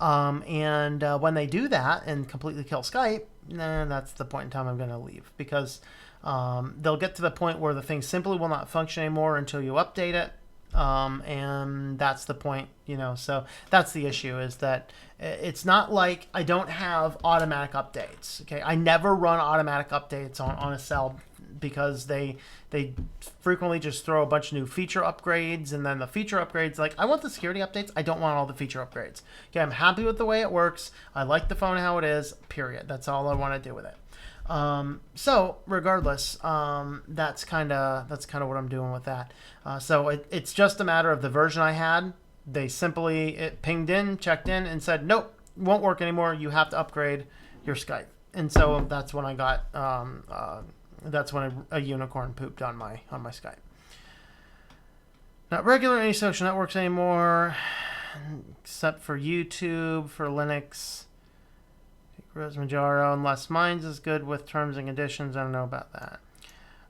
And when they do that and completely kill Skype, that's the point in time I'm going to leave, because they'll get to the point where the thing simply will not function anymore until you update it. And that's the point, so that's the issue, is that it's not like I don't have automatic updates. Okay. I never run automatic updates on a cell, because they frequently just throw a bunch of new feature upgrades, and then the feature upgrades, like, I want the security updates. I don't want all the feature upgrades. Okay. I'm happy with the way it works. I like the phone how it is, period. That's all I want to do with it. So regardless, that's kind of what I'm doing with that. So it's just a matter of the version I had. It pinged in, checked in, and said, nope, won't work anymore. You have to upgrade your Skype. And so that's when I got, that's when a unicorn pooped on my Skype. Not regular any social networks anymore, except for YouTube, for Linux. Rose Majaro, unless mine's is good with terms and conditions. I don't know about that.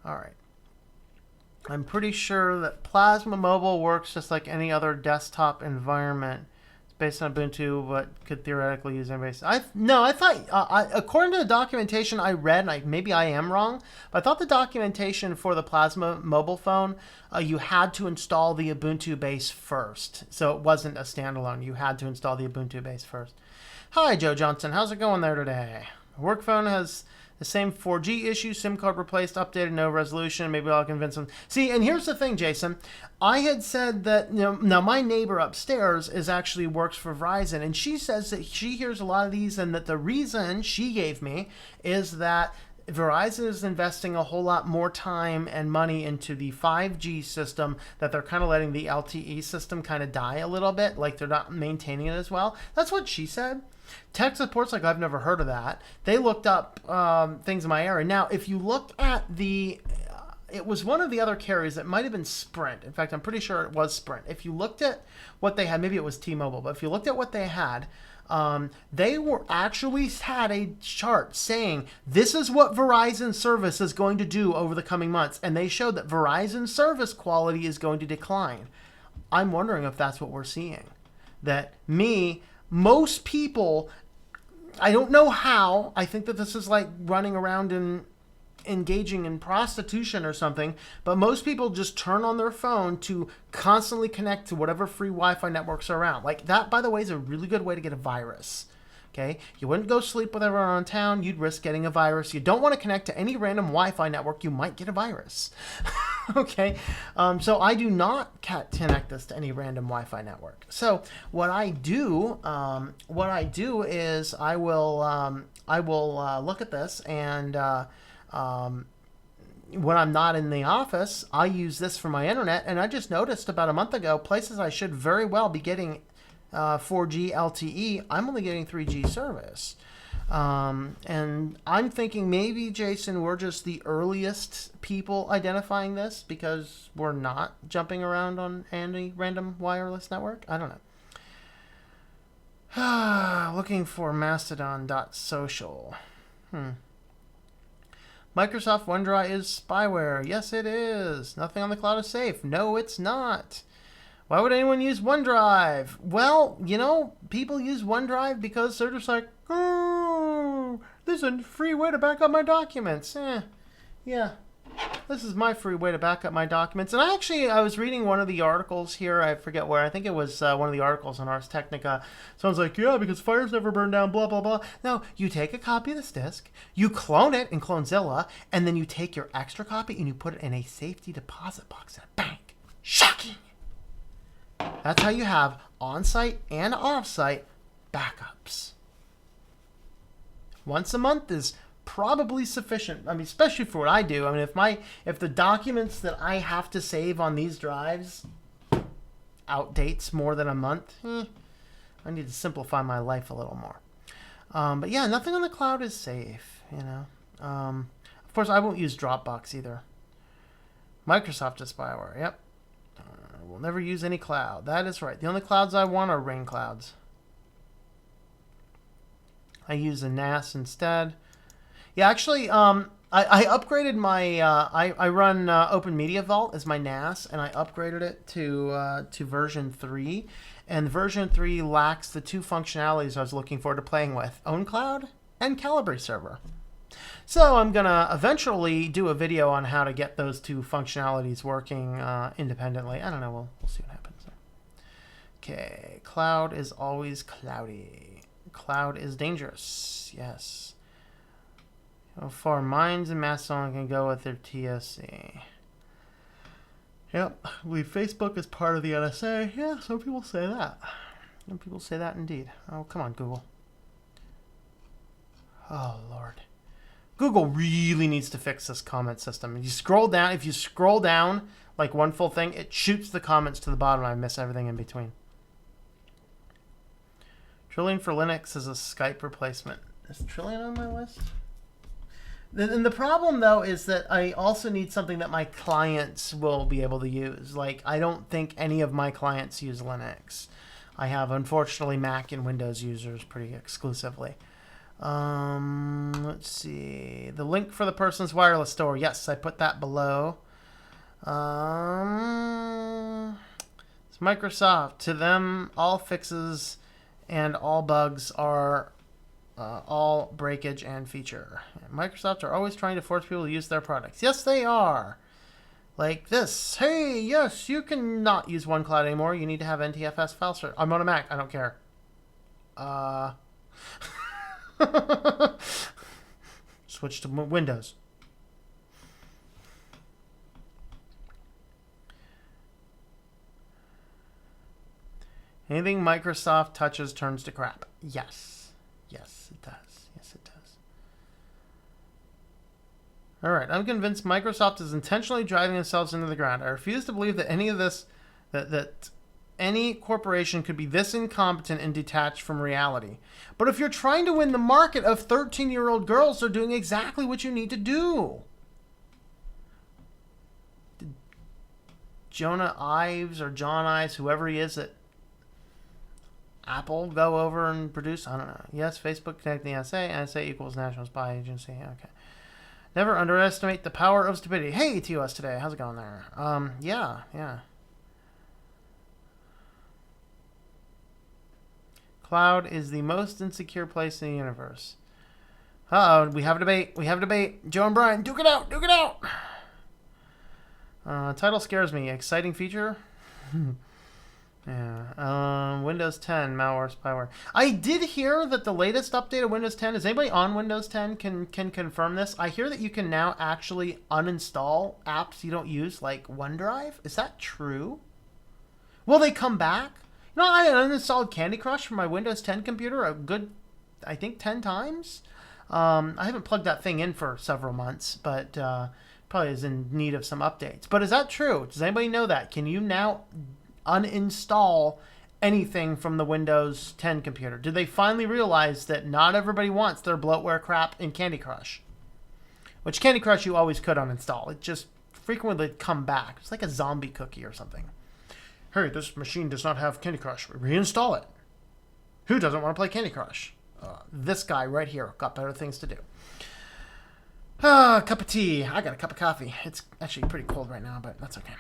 All right. I'm pretty sure that Plasma Mobile works just like any other desktop environment. It's based on Ubuntu, but could theoretically use Embase. I thought, according to the documentation I read, and maybe I am wrong, but I thought the documentation for the Plasma Mobile phone, you had to install the Ubuntu base first. So it wasn't a standalone. You had to install the Ubuntu base first. Hi, Joe Johnson. How's it going there today? My work phone has the same 4G issue, SIM card replaced, updated, no resolution. Maybe I'll convince them. See, and here's the thing, Jason. I had said that, now my neighbor upstairs actually works for Verizon, and she says that she hears a lot of these, and that the reason she gave me is that Verizon is investing a whole lot more time and money into the 5G system, that they're kind of letting the LTE system kind of die a little bit, like they're not maintaining it as well. That's what she said. Tech support's like, I've never heard of that. They looked up things in my area. Now, if you look at it was one of the other carriers. It might have been Sprint. In fact, I'm pretty sure it was Sprint. If you looked at what they had, maybe it was T-Mobile, but if you looked at what they had, they were actually had a chart saying this is what Verizon service is going to do over the coming months, and they showed that Verizon service quality is going to decline. I'm wondering if that's what we're seeing. Most people, I don't know how. I think that this is like running around and engaging in prostitution or something, but most people just turn on their phone to constantly connect to whatever free Wi-Fi networks are around. Like that, by the way, is a really good way to get a virus. Okay, you wouldn't go sleep with everyone in town. You'd risk getting a virus. You don't want to connect to any random Wi-Fi network. You might get a virus. Okay, so I do not connect this to any random Wi-Fi network. So what I do is I will look at this, and when I'm not in the office, I use this for my internet. And I just noticed about a month ago, places I should very well be getting 4G LTE, I'm only getting 3G service. And I'm thinking maybe, Jason, we're just the earliest people identifying this, because we're not jumping around on any random wireless network. I don't know. Looking for mastodon.social. Microsoft OneDrive is spyware. Yes, it is. Nothing on the cloud is safe. No, it's not. Why would anyone use OneDrive? Well, people use OneDrive because they're just like, oh, there's a free way to back up my documents. Yeah, This is my free way to back up my documents. And I was reading one of the articles here. I forget where. I think it was one of the articles on Ars Technica. Someone's like, yeah, because fire's never burned down, blah, blah, blah. No, you take a copy of this disk, you clone it in Clonezilla, and then you take your extra copy and you put it in a safety deposit box at a bank. Shocking! That's how you have on-site and off-site backups. Once a month is probably sufficient. I mean, especially for what I do. I mean, if the documents that I have to save on these drives outdates more than a month, I need to simplify my life a little more. But yeah, nothing on the cloud is safe, you know. Of course, I won't use Dropbox either. Microsoft is spyware. Yep. We'll never use any cloud. That is right. The only clouds I want are rain clouds. I use a NAS instead. Yeah, actually, I upgraded my. I run Open Media Vault as my NAS, and I upgraded it to version 3. And version 3 lacks the two functionalities I was looking forward to playing with: OwnCloud and Calibre Server. So I'm gonna eventually do a video on how to get those two functionalities working independently. I don't know. We'll see what happens. Okay, cloud is always cloudy. Cloud is dangerous. Yes. How far Minds and Mastodon can go with their TSC. Yep, I believe Facebook is part of the NSA. Yeah, some people say that. Some people say that indeed. Oh, come on, Google. Oh, Lord. Google really needs to fix this comment system. If you scroll down like one full thing, it shoots the comments to the bottom and I miss everything in between. Trillion for Linux is a Skype replacement. Is Trillion on my list? And the problem, though, is that I also need something that my clients will be able to use. Like, I don't think any of my clients use Linux. I have, unfortunately, Mac and Windows users pretty exclusively. Let's see. The link for the person's wireless store. Yes, I put that below. It's Microsoft. To them, all fixes and all bugs are all breakage and feature. Microsoft are always trying to force people to use their products. Yes, they are. Like this. Hey, yes, you can not use OneCloud anymore. You need to have NTFS file server. I'm on a Mac. I don't care. Switch to Windows. Anything Microsoft touches turns to crap. Yes. Yes, it does. Yes, it does. All right. I'm convinced Microsoft is intentionally driving themselves into the ground. I refuse to believe that any of this, that any corporation could be this incompetent and detached from reality. But if you're trying to win the market of 13-year-old girls, they're doing exactly what you need to do. Did Jonah Ives or John Ives, whoever he is at Apple, go over and produce? I don't know. Yes, Facebook connecting the NSA. NSA equals National Spy Agency. Okay. Never underestimate the power of stupidity. Hey, TOS today. How's it going there? Yeah. Cloud is the most insecure place in the universe. Uh-oh, we have a debate. Joe and Brian, duke it out. Title scares me. Exciting feature? Yeah. Windows 10 malware spyware. I did hear that the latest update of Windows 10. Is anybody on Windows 10 can confirm this? I hear that you can now actually uninstall apps you don't use, like OneDrive. Is that true? Will they come back? You know, I uninstalled Candy Crush from my Windows 10 computer a good, I think, 10 times. I haven't plugged that thing in for several months, but probably is in need of some updates. But is that true? Does anybody know that? Can you now uninstall anything from the Windows 10 computer? Did they finally realize that not everybody wants their bloatware crap in Candy Crush? Which Candy Crush you always could uninstall. It just frequently would come back. It's like a zombie cookie or something. Hey, this machine does not have Candy Crush. Reinstall it. Who doesn't want to play Candy Crush? This guy right here got better things to do. Cup of tea. I got a cup of coffee. It's actually pretty cold right now, but that's okay.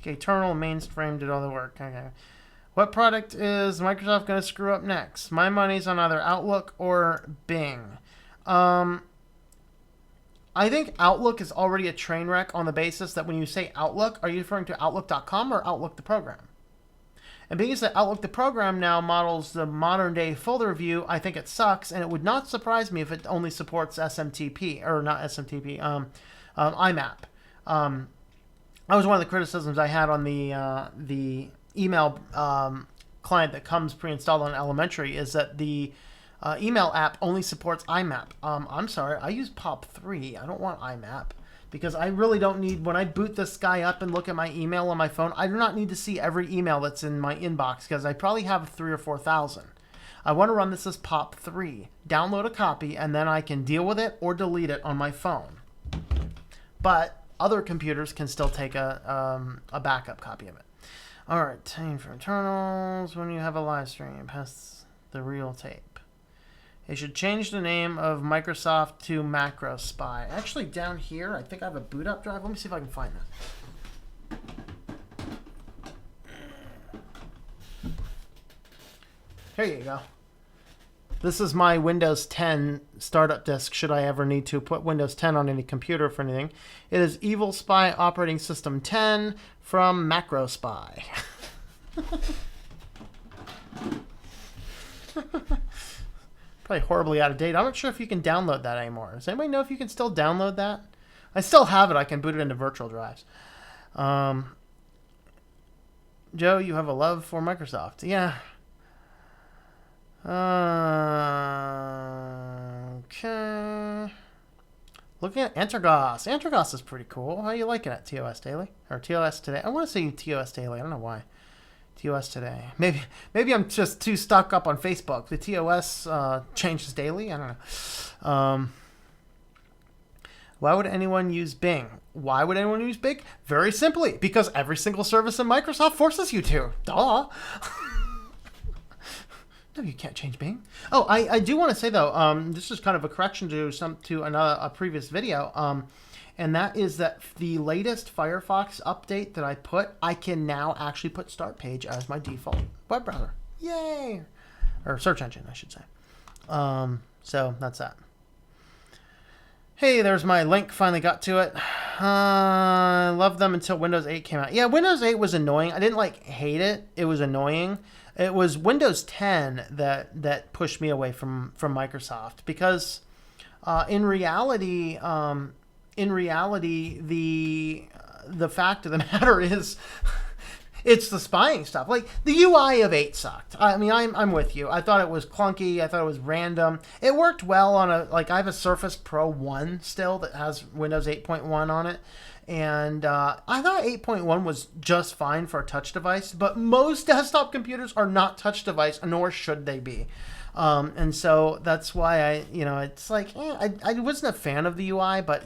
Okay, Eternal mainframe did all the work. Okay. What product is Microsoft going to screw up next? My money's on either Outlook or Bing. I I think Outlook is already a train wreck on the basis that when you say Outlook, are you referring to Outlook.com or Outlook the program? And because that Outlook the program now models the modern day folder view, I think it sucks, and it would not surprise me if it only supports SMTP, or not SMTP, IMAP. That was one of the criticisms I had on the email client that comes pre-installed on elementary, is that the email app only supports IMAP. I'm sorry, I use POP3. I don't want IMAP. Because I really don't need, when I boot this guy up and look at my email on my phone, I do not need to see every email that's in my inbox, because I probably have 3,000 or 4,000. I want to run this as POP3, download a copy, and then I can deal with it or delete it on my phone. But other computers can still take a backup copy of it. All right, time for internals. When you have a live stream, pass the real tape. They should change the name of Microsoft to Macro Spy. Actually, down here, I think I have a boot up drive. Let me see if I can find that. Here you go. This is my Windows 10 startup disk, should I ever need to put Windows 10 on any computer for anything. It is Evil Spy Operating System 10 from Macro Spy. Probably horribly out of date. I'm not sure if you can download that anymore. Does anybody know if you can still download that? I still have it. I can boot it into virtual drives. Joe, you have a love for Microsoft. Yeah. Okay. Looking at Antergos. Antergos is pretty cool. How are you liking it, TOS Daily? Or TOS Today? I want to say TOS Daily. I don't know why. TOS Today. Maybe I'm just too stuck up on Facebook. The TOS changes daily. I don't know. Why would anyone use Bing? Why would anyone use Bing? Very simply, because every single service in Microsoft forces you to. Duh. No, you can't change Bing. Oh, I do want to say though, this is kind of a correction to a previous video. And that is that the latest Firefox update that I put, I can now actually put Start Page as my default web browser. Yay! Or search engine, I should say. So that's that. Hey, there's my link. Finally got to it. I loved them until Windows 8 came out. Yeah, Windows 8 was annoying. I didn't hate it. It was annoying. It was Windows 10 that pushed me away from Microsoft, because in reality, the fact of the matter is, it's the spying stuff. The UI of 8 sucked. I mean, I'm with you. I thought it was clunky. I thought it was random. It worked well on I have a Surface Pro 1 still that has Windows 8.1 on it. And I thought 8.1 was just fine for a touch device, but most desktop computers are not touch device, nor should they be. And so that's why it's I wasn't a fan of the UI, but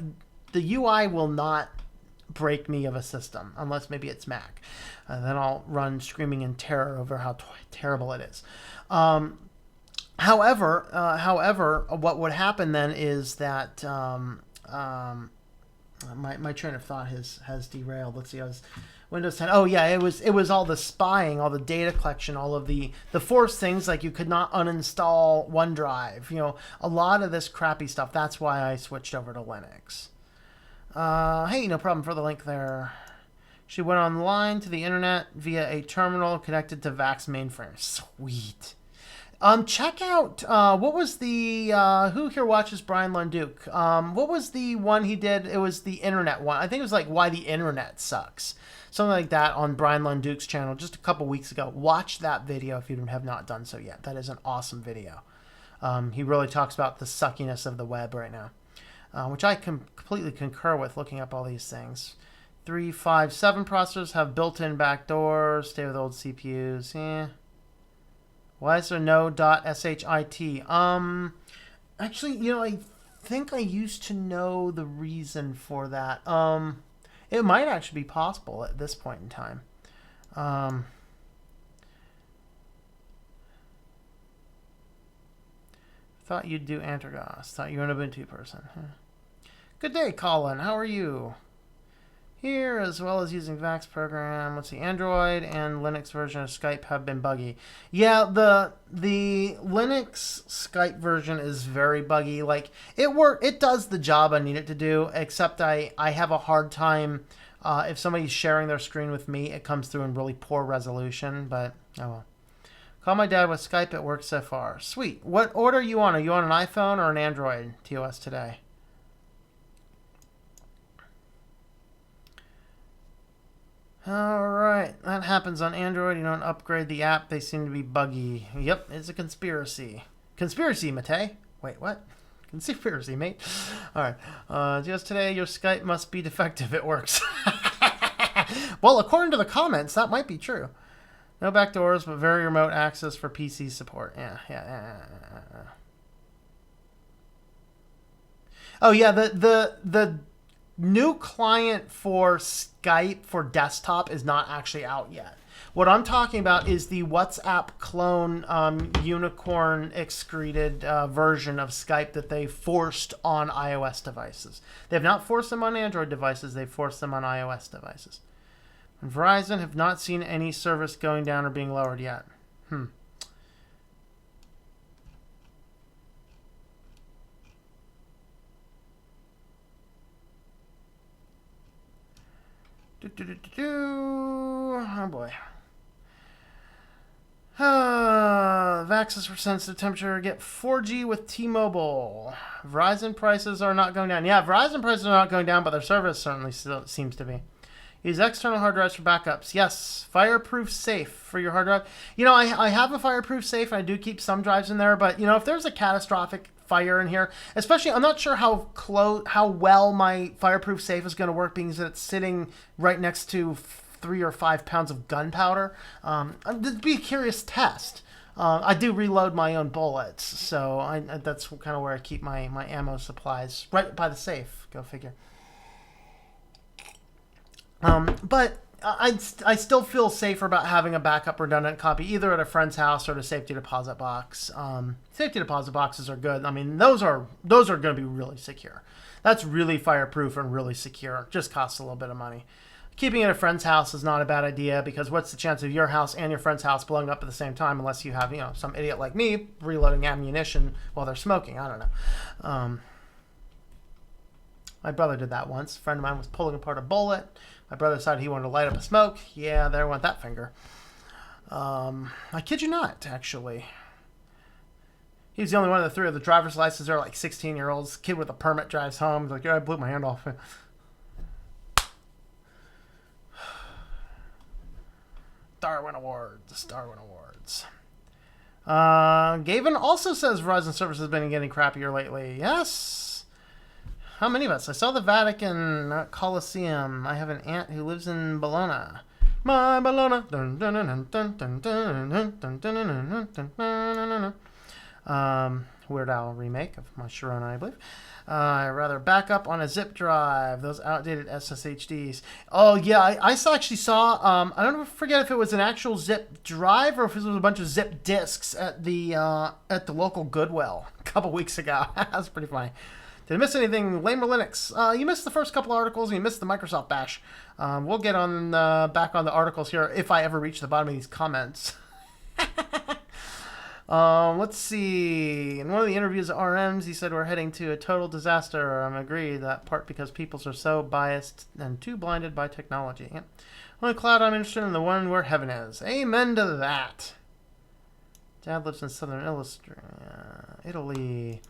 the UI will not break me of a system, unless maybe it's Mac. Then I'll run screaming in terror over how terrible it is. However, what would happen then is that my train of thought has derailed. Let's see. I was Windows 10. Oh yeah, it was all the spying, all the data collection, all of the forced things, like you could not uninstall OneDrive. A lot of this crappy stuff. That's why I switched over to Linux. Hey, no problem for the link there. She went online to the internet via a terminal connected to VAX mainframe. Sweet. Check out, what was the, who here watches Brian Lunduke? What was the one he did? It was the internet one. I think it was Why the Internet Sucks. Something like that on Brian Lunduke's channel just a couple weeks ago. Watch that video if you have not done so yet. That is an awesome video. He really talks about the suckiness of the web right now. Which I completely concur with, looking up all these things. 3, 5, 7 processors have built-in backdoors. Stay with old CPUs. Yeah. Why is there no .shit? Actually, I think I used to know the reason for that. It might actually be possible at this point in time. Thought you'd do Antergos. Thought you were an Ubuntu person. Huh? Good day, Colin. How are you? here, as well as using VAX program. Let's see, Android and Linux version of Skype have been buggy. Yeah, the Linux Skype version is very buggy. Like, it does the job I need it to do, except I have a hard time if somebody's sharing their screen with me, it comes through in really poor resolution, but oh well. Call my dad with Skype, it works so far. Sweet. What order are you on? Are you on an iPhone or an Android TOS today? Alright, that happens on Android. You don't upgrade the app, they seem to be buggy. Yep, it's a conspiracy. Conspiracy, Matei. Wait, what? Conspiracy, mate. Alright, just today, your Skype must be defective. It works. Well, according to the comments, that might be true. No backdoors, but very remote access for PC support. Yeah. Oh, yeah, the new client for Skype for desktop is not actually out yet. What I'm talking about is the WhatsApp clone unicorn excreted version of Skype that they forced on iOS devices. They have not forced them on Android devices. They've forced them on iOS devices. And Verizon have not seen any service going down or being lowered yet. Oh boy. Vaxxas for sensitive temperature. Get 4G with T-Mobile. Verizon prices are not going down. Yeah, Verizon prices are not going down, but their service certainly still seems to be. Use external hard drives for backups. Yes, fireproof safe for your hard drive. You know, I have a fireproof safe. I do keep some drives in there, but you know, if there's a catastrophic fire in here, especially, I'm not sure how well my fireproof safe is going to work, being that it's sitting right next to 3 or 5 pounds of gunpowder. It'd be a curious test. I do reload my own bullets, so that's kind of where I keep my ammo supplies, right by the safe. Go figure. But I still feel safer about having a backup redundant copy either at a friend's house or at a safety deposit box. Safety deposit boxes are good. I mean, those are going to be really secure. That's really fireproof and really secure. Just costs a little bit of money. Keeping it at a friend's house is not a bad idea, because what's the chance of your house and your friend's house blowing up at the same time, unless you have, you know, some idiot like me reloading ammunition while they're smoking? I don't know. My brother did that once. A friend of mine was pulling apart a bullet. My brother decided he wanted to light up a smoke. Yeah, there went that finger. I kid you not, actually. He's the only one of the three of the driver's licenses are like 16-year-olds. Kid with a permit drives home. He's like, yeah, I blew my hand off. Darwin Awards. Gavin also says Verizon service has been getting crappier lately. Yes. How many of us? I saw the Vatican Colosseum. I have an aunt who lives in Bologna. My Bologna. Weird Al remake of my Sharona, I believe. I'd rather back up on a zip drive. Those outdated SSHDs. Oh yeah, I actually saw. I don't forget if it was an actual zip drive or if it was a bunch of zip disks at the local Goodwill a couple weeks ago. That's pretty funny. Did I miss anything? Lamer Linux. You missed the first couple articles and you missed the Microsoft Bash. We'll get on back on the articles here if I ever reach the bottom of these comments. Let's see. In one of the interviews at RMs, he said we're heading to a total disaster. I agree, that part because people are so biased and too blinded by technology. Yep. Only cloud I'm interested in, the one where heaven is. Amen to that. Dad lives in southern Italy.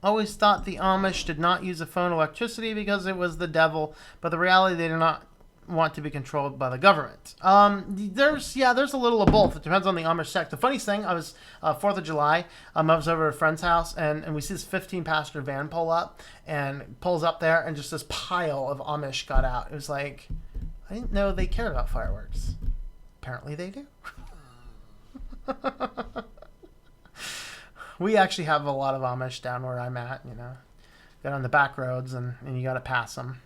Always thought the Amish did not use a phone electricity because it was the devil, but the reality they do not want to be controlled by the government. There's a little of both. It depends on the Amish sect. The funniest thing, I was 4th of July. I was over at a friend's house, and we see this 15-passenger van pull up, and pulls up there, and just this pile of Amish got out. It was like, I didn't know they cared about fireworks. Apparently they do. We actually have a lot of Amish down where I'm at, you know. Got on the back roads, and you got to pass them.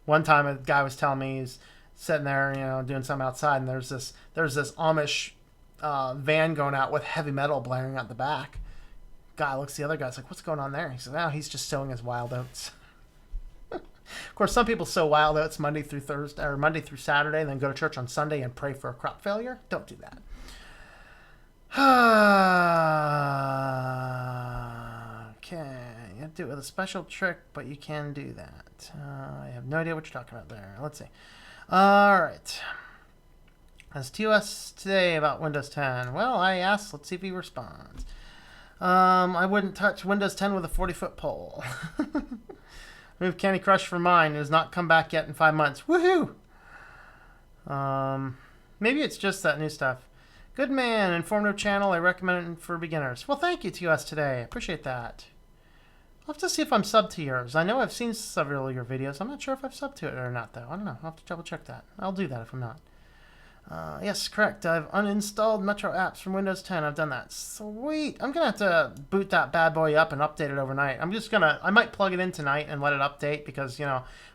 One time a guy was telling me he's sitting there, you know, doing something outside, and there's this Amish van going out with heavy metal blaring out the back. Guy looks at the other guy's like, what's going on there? He said, oh, he's just sowing his wild oats. course, some people so wild that it's Monday through Thursday or Monday through Saturday, and then go to church on Sunday and pray for a crop failure. Don't do that. Okay, you have to do it with a special trick, but you can do that. I have no idea what you're talking about there. Let's see. All right. As TOS today about Windows 10. Well, I asked. Let's see if he responds. I wouldn't touch Windows 10 with a 40-foot pole. Move Candy Crush for mine. It has not come back yet in 5 months. Woohoo! Maybe it's just that new stuff. Good man, informative channel. I recommend it for beginners. Well, thank you to us today. I appreciate that. I'll have to see if I'm subbed to yours. I know I've seen several of your videos. I'm not sure if I've subbed to it or not, though. I don't know. I'll have to double check that. I'll do that if I'm not. Yes, correct. I've uninstalled Metro apps from Windows 10. I've done that. Sweet. I'm going to have to boot that bad boy up and update it overnight. I might plug it in tonight and let it update because,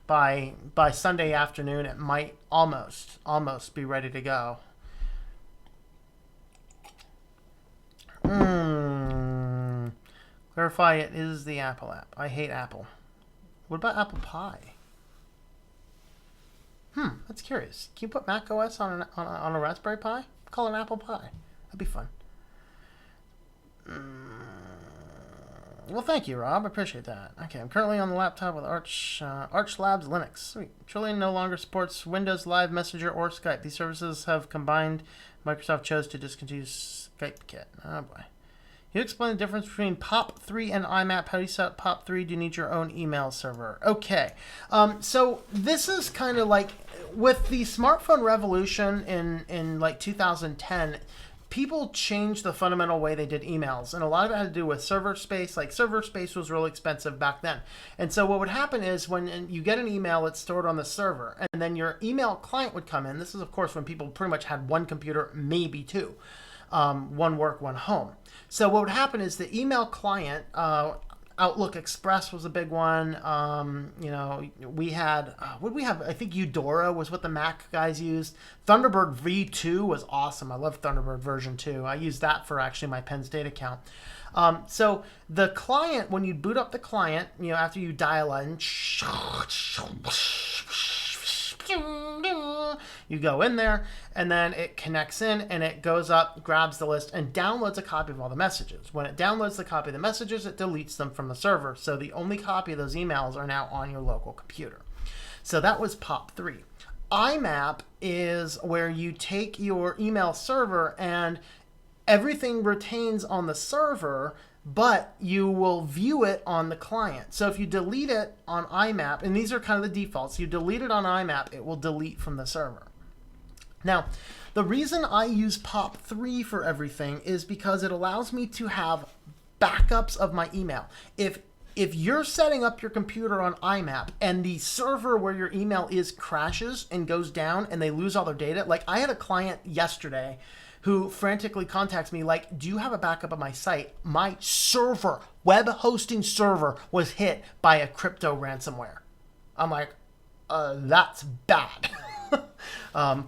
by Sunday afternoon, it might almost be ready to go. Clarify it is the Apple app. I hate Apple. What about Apple Pie? That's curious. Can you put Mac OS on a Raspberry Pi? Call it an Apple Pie. That'd be fun. Well, thank you, Rob. I appreciate that. Okay, I'm currently on the laptop with Arch Labs Linux. Sweet. Trillion no longer supports Windows Live Messenger or Skype. These services have combined. Microsoft chose to discontinue Skype Kit. Oh, boy. You explain the difference between POP3 and IMAP. How do you set up POP3? Do you need your own email server? Okay. So this is kind of like with the smartphone revolution in like 2010, people changed the fundamental way they did emails. And a lot of it had to do with server space. Like server space was really expensive back then. And so what would happen is when you get an email, it's stored on the server. And then your email client would come in. This is, of course, when people pretty much had one computer, maybe two. One work, one home. So what would happen is the email client, Outlook Express was a big one. We had, what did we have? I think Eudora was what the Mac guys used. Thunderbird V2 was awesome. I love Thunderbird version 2. I used that for actually my Penn State account. So the client, when you boot up the client, after you dial in, you go in there and then it connects in and it goes up, grabs the list and downloads a copy of all the messages. When it downloads the copy of the messages, it deletes them from the server. So the only copy of those emails are now on your local computer. So that was POP3. IMAP is where you take your email server and everything retains on the server, but you will view it on the client. So if you delete it on IMAP, and these are kind of the defaults, you delete it on IMAP, it will delete from the server. Now, the reason I use POP3 for everything is because it allows me to have backups of my email. If you're setting up your computer on IMAP and the server where your email is crashes and goes down and they lose all their data, like I had a client yesterday who frantically contacts me like, do you have a backup of my site? My server, web hosting server, was hit by a crypto ransomware. I'm like, that's bad.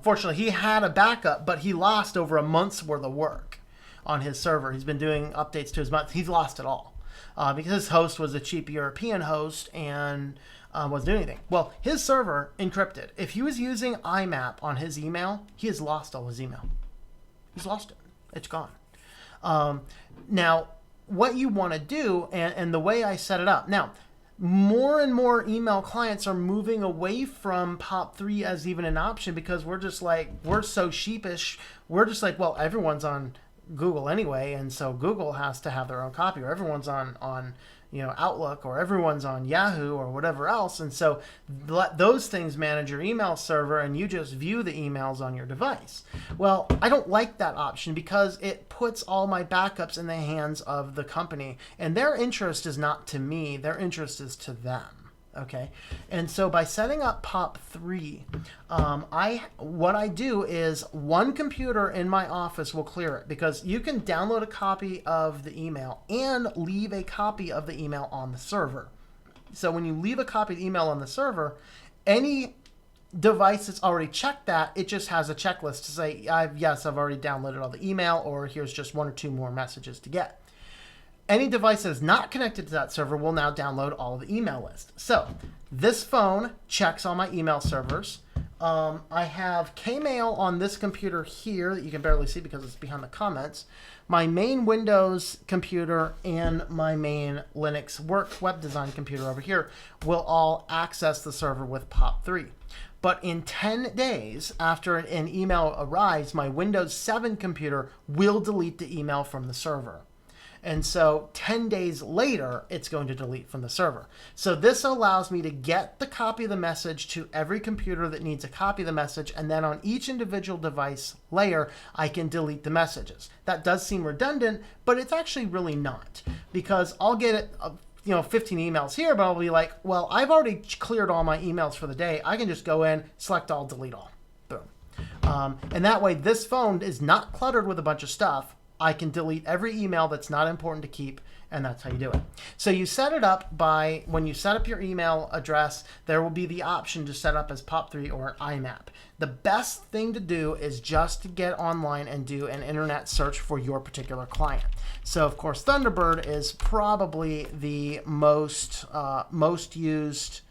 Fortunately, he had a backup, but he lost over a month's worth of work on his server. He's been doing updates to his month. He's lost it all because his host was a cheap European host and wasn't doing anything. Well, his server encrypted. If he was using IMAP on his email, he has lost all his email. He's lost it. It's gone. Now, what you want to do, and the way I set it up. Now, more and more email clients are moving away from POP3 as even an option because we're so sheepish. We're just like, well, everyone's on Google anyway, and so Google has to have their own copy, or everyone's on Outlook, or everyone's on Yahoo or whatever else, and so let those things manage your email server and you just view the emails on your device. Well, I don't like that option because it puts all my backups in the hands of the company, and their interest is not to me, their interest is to them. Okay, and so by setting up POP3, what I do is one computer in my office will clear it because you can download a copy of the email and leave a copy of the email on the server. So when you leave a copy of the email on the server, any device that's already checked that, it just has a checklist to say, yes, I've already downloaded all the email, or here's just one or two more messages to get. Any device that is not connected to that server will now download all of the email list. So This phone checks all my email servers. I have Kmail on this computer here that you can barely see because it's behind the comments. My main Windows computer and my main Linux work web design computer over here will all access the server with POP3. But in 10 days after an email arrives, my Windows 7 computer will delete the email from the server. And so 10 days later, it's going to delete from the server. So this allows me to get the copy of the message to every computer that needs a copy of the message. And then on each individual device layer, I can delete the messages. That does seem redundant, but it's actually really not, because I'll get it, 15 emails here, but I'll be like, well, I've already cleared all my emails for the day. I can just go in, select all, delete all. Boom. And that way, this phone is not cluttered with a bunch of stuff. I can delete every email that's not important to keep, and that's how you do it. So you set it up by, when you set up your email address, there will be the option to set up as POP3 or an IMAP. The best thing to do is just to get online and do an internet search for your particular client. So of course, Thunderbird is probably the most used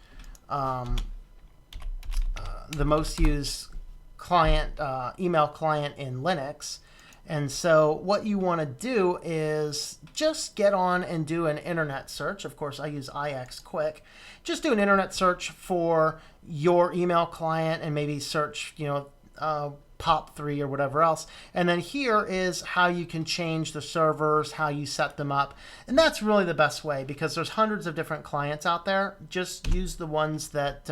client, email client in Linux. And so what you want to do is just get on and do an internet search. Of course, I use IX Quick. Just do an internet search for your email client and maybe search, POP3 or whatever else. And then here is how you can change the servers, how you set them up. And that's really the best way, because there's hundreds of different clients out there. Just use the ones that,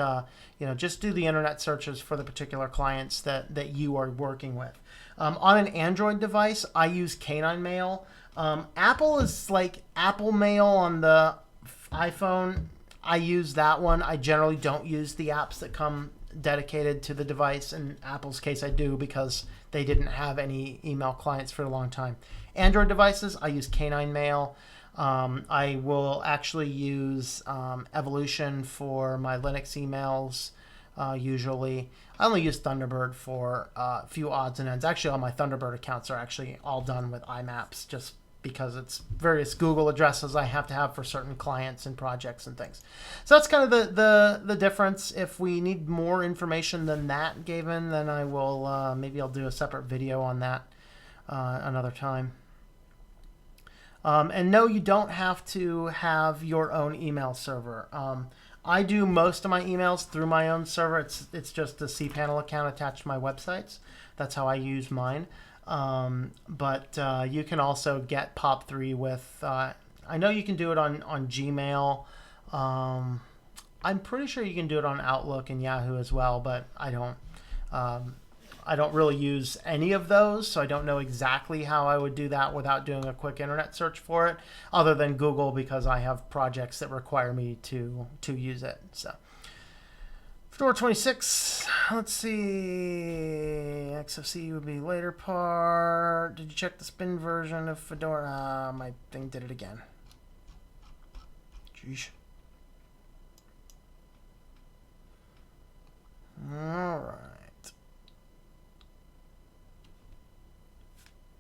just do the internet searches for the particular clients that you are working with. On an Android device, I use Canine Mail. Apple is like Apple Mail on the iPhone. I use that one. I generally don't use the apps that come dedicated to the device. In Apple's case, I do, because they didn't have any email clients for a long time. Android devices, I use Canine Mail. I will actually use Evolution for my Linux emails. Usually, I only use Thunderbird for a few odds and ends. Actually, all my Thunderbird accounts are actually all done with IMAPs, just because it's various Google addresses I have to have for certain clients and projects and things. So that's kind of the difference. If we need more information than that, Gavin, then I will maybe I'll do a separate video on that another time. And no, you don't have to have your own email server. I do most of my emails through my own server. It's just a cPanel account attached to my websites. That's how I use mine. But you can also get POP3 with, I know you can do it on Gmail. I'm pretty sure you can do it on Outlook and Yahoo as well, but I don't really use any of those, so I don't know exactly how I would do that without doing a quick internet search for it, other than Google, because I have projects that require me to use it. So Fedora 26, let's see, XFC would be later part. Did you check the spin version of Fedora? My thing did it again. Jeez. All right.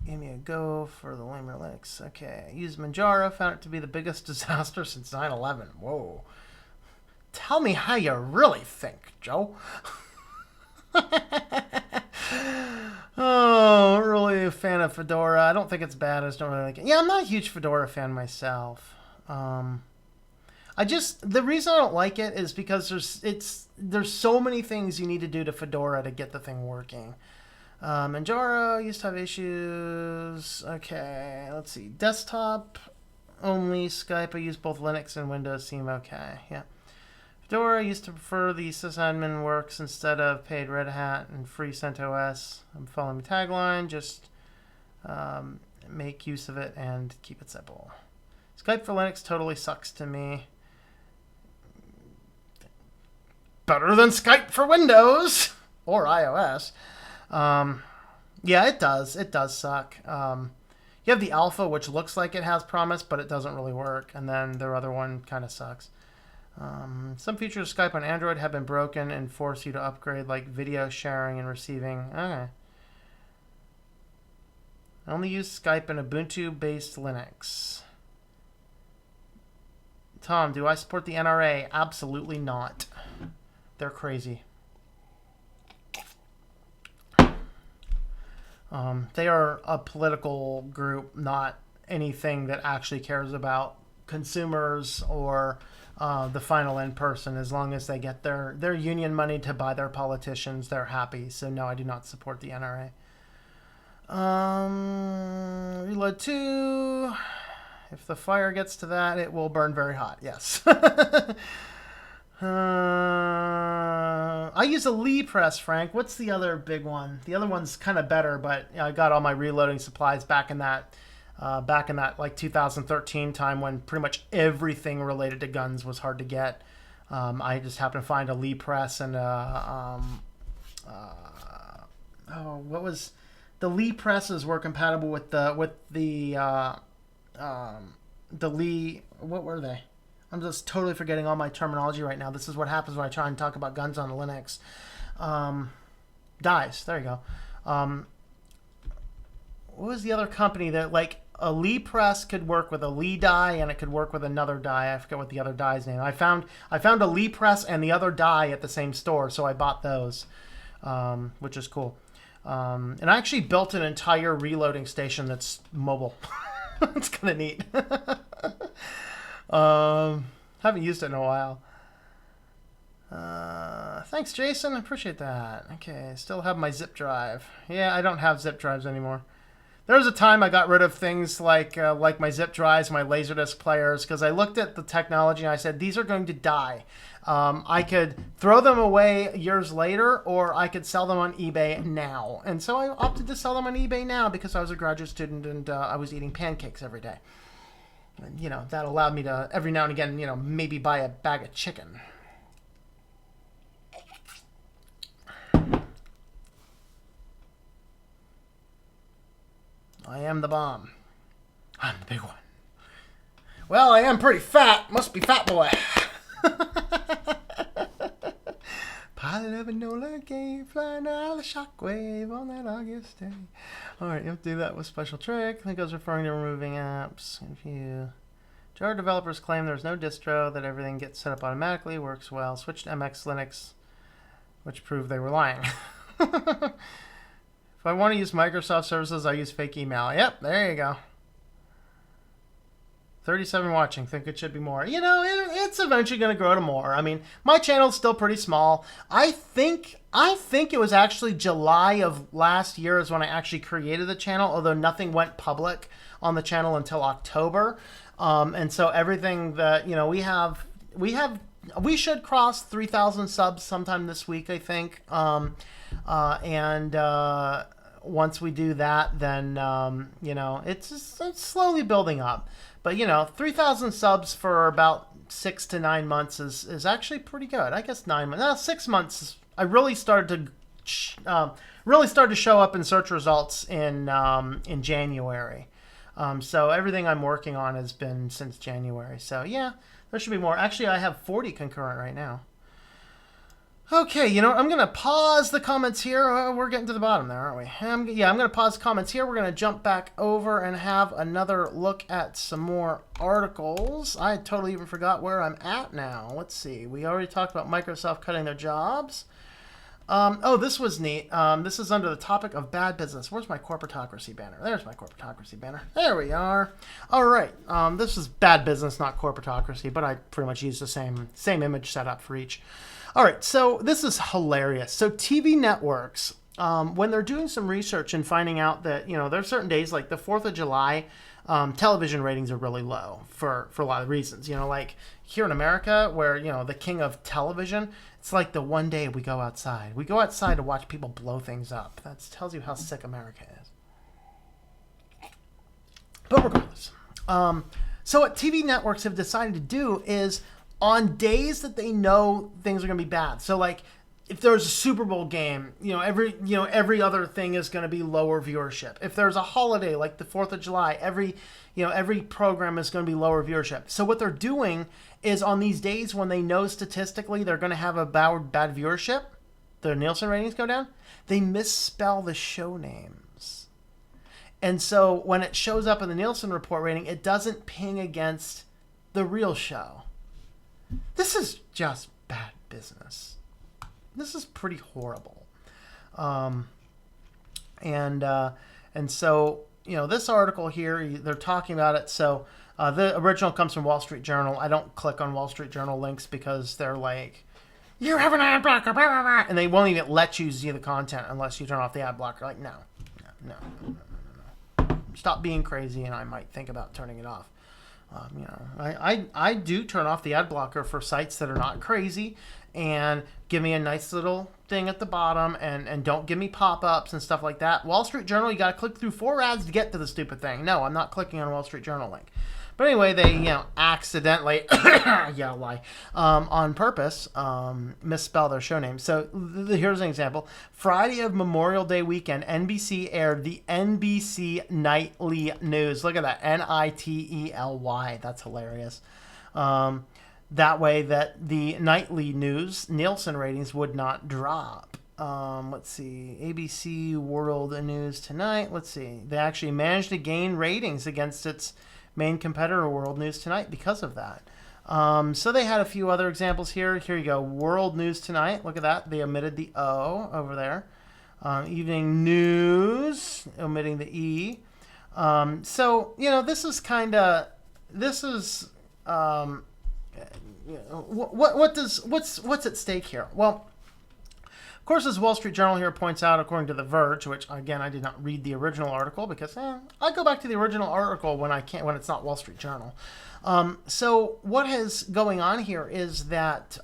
Give me a go for the lamer Linux. Okay, I used Manjaro, found it to be the biggest disaster since 9/11. Whoa. Tell me how you really think, Joe. Oh, really a fan of Fedora. I don't think it's bad. I just don't really like it. Yeah, I'm not a huge Fedora fan myself. The reason I don't like it is because there's so many things you need to do to Fedora to get the thing working. Manjaro used to have issues. Okay, let's see. Desktop only Skype. I use both Linux and Windows. Seem okay. Yeah. Fedora used to prefer the sysadmin works instead of paid Red Hat and free CentOS. I'm following the tagline. Just make use of it and keep it simple. Skype for Linux totally sucks to me. Better than Skype for Windows or iOS. Yeah, it does. It does suck. You have the alpha, which looks like it has promise, but it doesn't really work. And then the other one kind of sucks. Some features of Skype on Android have been broken and force you to upgrade, like video sharing and receiving. Okay. I only use Skype in Ubuntu-based Linux. Tom, do I support the NRA? Absolutely not. They're crazy. They are a political group, not anything that actually cares about consumers or the final end person. As long as they get their union money to buy their politicians, they're happy. So no, I do not support the NRA. Reload 2. If the fire gets to that, it will burn very hot. Yes. I use a Lee press, Frank. What's the other big one? The other one's kind of better, but I got all my reloading supplies back in that like 2013 time when pretty much everything related to guns was hard to get. I just happened to find a Lee press and what was the Lee presses were compatible with the Lee. What were they? I'm just totally forgetting all my terminology right now. This is what happens when I try and talk about guns on Linux. Dies. There you go. What was the other company that, like, a Lee press could work with a Lee die and it could work with another die? I forget what the other die's name. I found a Lee press and the other die at the same store, so I bought those, which is cool. And I actually built an entire reloading station that's mobile. It's kind of neat. Haven't used it in a while. Thanks, Jason. I appreciate that. Okay, still have my zip drive. Yeah, I don't have zip drives anymore. There was a time I got rid of things like my zip drives, my Laserdisc players, because I looked at the technology and I said, these are going to die. I could throw them away years later, or I could sell them on eBay now. And so I opted to sell them on eBay now because I was a graduate student and I was eating pancakes every day. And, that allowed me to, every now and again, maybe buy a bag of chicken. I am the bomb. I'm the big one. Well, I am pretty fat. Must be Fat Boy. Pilot of a Nola game, flying out the shockwave on that August day. Alright, you have to do that with special trick. I think I was referring to removing apps. If you... Jar developers claim there's no distro, that everything gets set up automatically, works well. Switched MX Linux, which proved they were lying. If I want to use Microsoft services, I use fake email. Yep, there you go. 37 watching. Think it should be more. It's eventually going to grow to more. I mean, my channel's still pretty small. I think it was actually July of last year is when I actually created the channel, although nothing went public on the channel until October. And so everything that, we should cross 3,000 subs sometime this week, I think. Once we do that, then, it's slowly building up. But, 3,000 subs for about 6 to 9 months is actually pretty good. I guess 9 months. No, 6 months. I really started to show up in search results in January. So everything I'm working on has been since January. So, yeah, there should be more. Actually, I have 40 concurrent right now. Okay, I'm going to pause the comments here. We're getting to the bottom there, aren't we? I'm going to pause comments here. We're going to jump back over and have another look at some more articles. I totally even forgot where I'm at now. Let's see. We already talked about Microsoft cutting their jobs. This was neat. This is under the topic of bad business. Where's my corporatocracy banner? There's my corporatocracy banner. There we are. All right. This is bad business, not corporatocracy, but I pretty much used the same image setup for each. All right, so this is hilarious. So TV networks, when they're doing some research and finding out that, there's certain days like the 4th of July, television ratings are really low for a lot of reasons. Like here in America where, the king of television, it's like the one day we go outside. We go outside to watch people blow things up. That tells you how sick America is. But regardless, so what TV networks have decided to do is on days that they know things are going to be bad. So like if there's a Super Bowl game, every other thing is going to be lower viewership. If there's a holiday like the 4th of July, every program is going to be lower viewership. So what they're doing is on these days when they know statistically they're going to have a bad viewership, the Nielsen ratings go down, they misspell the show names. And so when it shows up in the Nielsen report rating, it doesn't ping against the real show. This is just bad business. This is pretty horrible. And so, this article here, they're talking about it. So the original comes from Wall Street Journal. I don't click on Wall Street Journal links because they're like, you have an ad blocker, blah, blah, blah, and they won't even let you see the content unless you turn off the ad blocker. Like, no. Stop being crazy, and I might think about turning it off. I do turn off the ad blocker for sites that are not crazy and give me a nice little thing at the bottom and don't give me pop-ups and stuff like that. Wall Street Journal, you got to click through 4 ads to get to the stupid thing. No, I'm not clicking on a Wall Street Journal link. But anyway, they, accidentally, on purpose, misspell their show name. So here's an example. Friday of Memorial Day weekend, NBC aired the NBC Nightly News. Look at that, Nitely. That's hilarious. That way that the Nightly News Nielsen ratings would not drop. Let's see, ABC World News Tonight. Let's see, they actually managed to gain ratings against its main competitor, World News Tonight, because of that. So they had a few other examples here. Here you go. World News Tonight. Look at that. They omitted the O over there. Evening News, omitting the E. So, this is kind of, what's at stake here? Well, of course, as Wall Street Journal here points out, according to The Verge, which, again, I did not read the original article because I go back to the original article when it's not Wall Street Journal. So what is going on here is that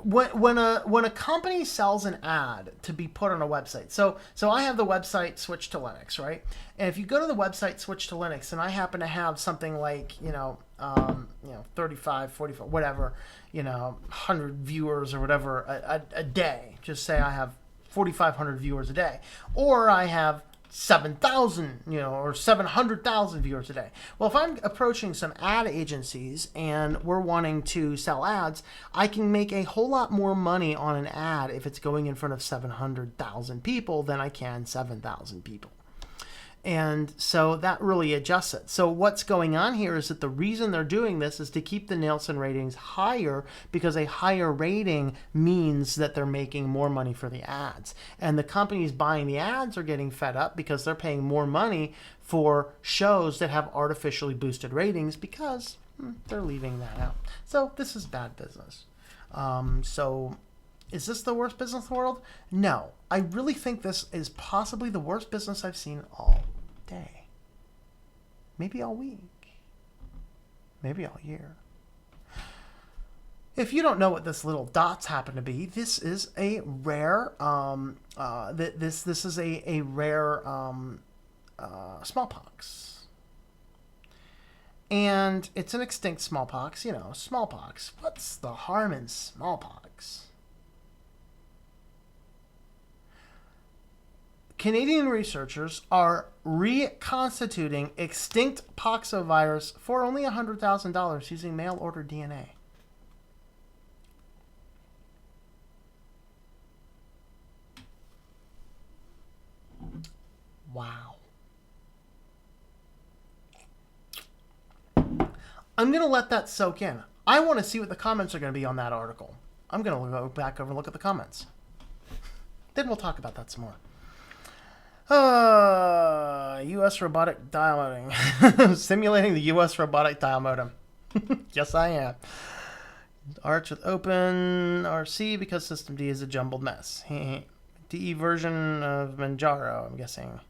when a company sells an ad to be put on a website, so I have the website Switch to Linux, right? And if you go to the website Switch to Linux, and I happen to have something like 35, 45, whatever, 100 viewers or whatever a day. Just say I have 4,500 viewers a day, or I have 7,000, or 700,000 viewers a day. Well, if I'm approaching some ad agencies and we're wanting to sell ads, I can make a whole lot more money on an ad if it's going in front of 700,000 people than I can 7,000 people. And so that really adjusts it. So what's going on here is that the reason they're doing this is to keep the Nielsen ratings higher, because a higher rating means that they're making more money for the ads. And the companies buying the ads are getting fed up because they're paying more money for shows that have artificially boosted ratings because they're leaving that out. So this is bad business. So is this the worst business in the world? No. I really think this is possibly the worst business I've seen all day. Maybe all week. Maybe all year. If you don't know what this little dots happen to be, this is a rare this is a rare smallpox. And it's an extinct smallpox, smallpox. What's the harm in smallpox? Canadian researchers are reconstituting extinct poxovirus for only $100,000 using mail-order DNA. Wow. I'm going to let that soak in. I want to see what the comments are going to be on that article. I'm going to go back over and look at the comments. Then we'll talk about that some more. U.S. robotic dial modem. Simulating the U.S. robotic dial modem. Yes, I am. Arch with open RC because System D is a jumbled mess. DE version of Manjaro, I'm guessing.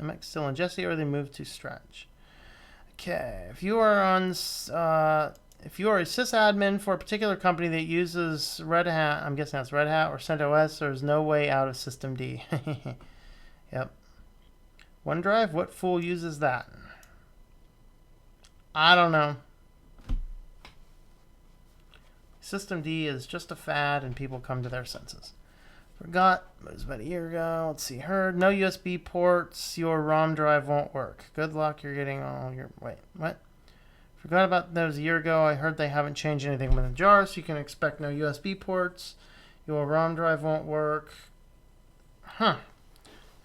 MX still in Jesse, or they moved to Stretch. Okay, if you are a sysadmin for a particular company that uses Red Hat, I'm guessing that's Red Hat or CentOS, there's no way out of System D. Yep. OneDrive, what fool uses that? I don't know. System D is just a fad and people come to their senses. Forgot, it was about a year ago. Let's see, heard, no USB ports, your ROM drive won't work. Good luck, you're getting all your, wait, what? Forgot about that was a year ago. I heard they haven't changed anything with the jar, so you can expect no USB ports. Your ROM drive won't work. Huh.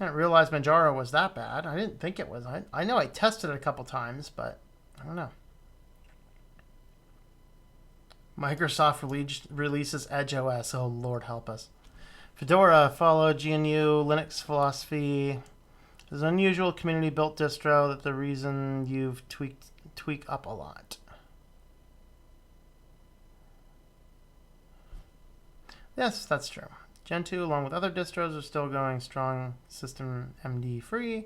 I didn't realize Manjaro was that bad. I didn't think it was. I know I tested it a couple times, but I don't know. Microsoft releases Edge OS. Oh, Lord help us. Fedora followed GNU Linux philosophy. It's an unusual community-built distro that the reason you've tweak up a lot. Yes, that's true. Gentoo, along with other distros, are still going strong. System MD free.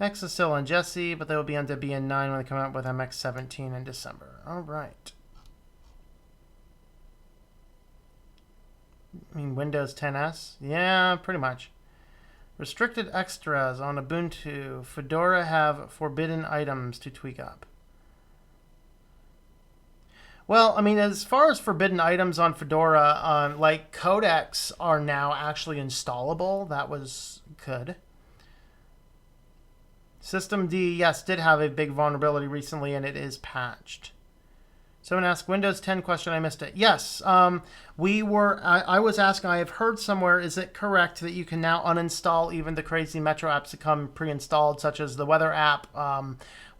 Next is still on Jessie, but they will be on Debian 9 when they come out with MX17 in December. All right. I mean Windows 10s? Yeah, pretty much. Restricted extras on Ubuntu. Fedora have forbidden items to tweak up. Well, I mean, as far as forbidden items on Fedora, like codecs are now actually installable. That was good. Systemd, yes, did have a big vulnerability recently, and it is patched. Someone asked, Windows 10 question, I missed it. Yes, I was asking, I have heard somewhere, is it correct that you can now uninstall even the crazy Metro apps that come pre-installed, such as the weather app,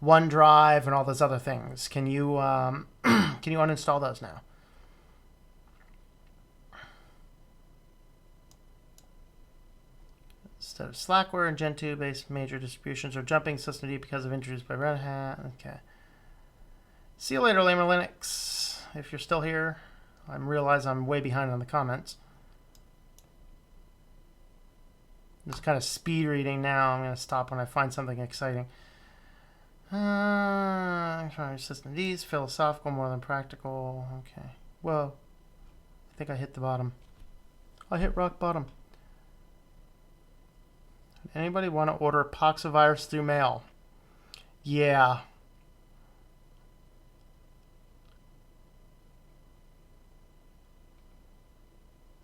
OneDrive, and all those other things? Can you can you uninstall those now? Instead of Slackware and Gentoo-based major distributions are jumping systemd because of introduced by Red Hat. Okay. See you later, Lamer Linux. If you're still here, I realize I'm way behind on the comments. I'm just kind of speed reading now. I'm going to stop when I find something exciting. Systemd, philosophical more than practical. Okay. Whoa. I think I hit the bottom. I hit rock bottom. Anybody want to order Poxovirus through mail? Yeah.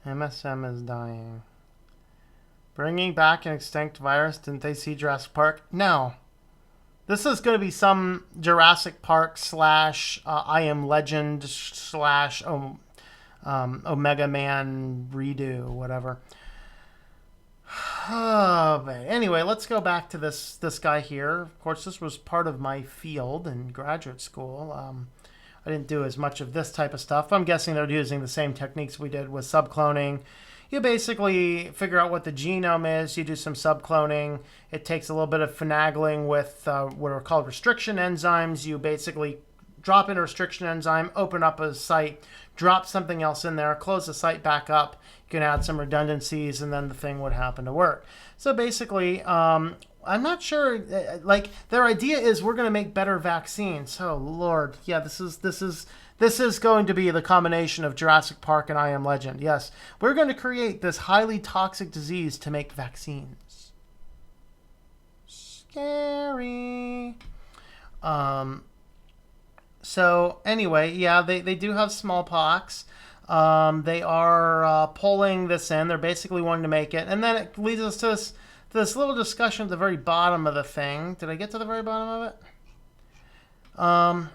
MSM is dying. Bringing back an extinct virus. Didn't they see Jurassic Park? No. This is going to be some Jurassic Park / I Am Legend / Omega Man redo, whatever. But anyway, let's go back to this guy here. Of course, this was part of my field in graduate school. I didn't do as much of this type of stuff. I'm guessing they're using the same techniques we did with subcloning. You basically figure out what the genome is. You do some subcloning. It takes a little bit of finagling with what are called restriction enzymes. You basically drop in a restriction enzyme, open up a site, drop something else in there, close the site back up. You can add some redundancies, and then the thing would happen to work. So basically, I'm not sure. Like their idea is we're going to make better vaccines. Oh Lord, yeah, this is going to be the combination of Jurassic Park and I Am Legend. Yes, we're going to create this highly toxic disease to make vaccines. Scary. So anyway, yeah, they do have smallpox. They are pulling this in. They're basically wanting to make it, and then it leads us to this little discussion at the very bottom of the thing. Did I get to the very bottom of it?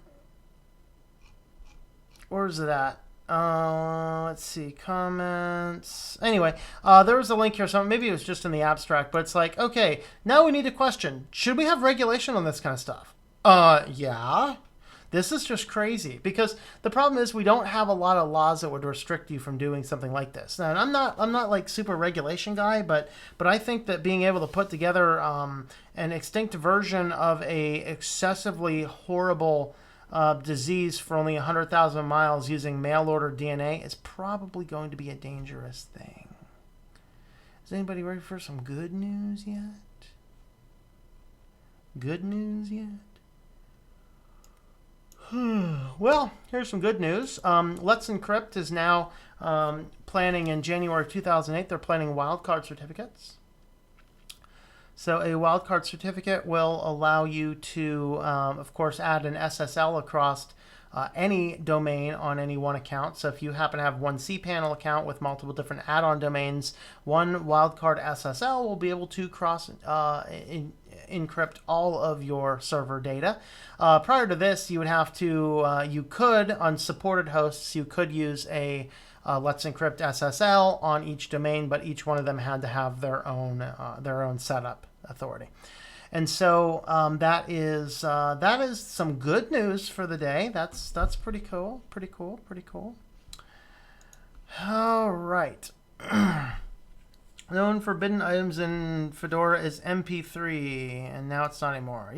Where is it at? Let's see, comments. Anyway, there was a link here. So maybe it was just in the abstract, but it's like, okay, now we need a question. Should we have regulation on this kind of stuff? Yeah. This is just crazy because the problem is we don't have a lot of laws that would restrict you from doing something like this. Now, and I'm not like super regulation guy, but I think that being able to put together an extinct version of a excessively horrible disease for only 100,000 miles using mail order DNA is probably going to be a dangerous thing. Is anybody ready for some good news yet? Good news yet? Well, here's some good news. Let's Encrypt is now planning in January 2008. They're planning wildcard certificates. So a wildcard certificate will allow you to, of course, add an SSL across any domain on any one account. So if you happen to have one cPanel account with multiple different add-on domains, one wildcard SSL will be able to cross encrypt all of your server data. Prior to this, you would have to, you could, on supported hosts, you could use a Let's Encrypt SSL on each domain, but each one of them had to have their own setup authority. And so that is some good news for the day. That's pretty cool. Pretty cool. All right. Known forbidden items in Fedora is MP3, and now it's not anymore.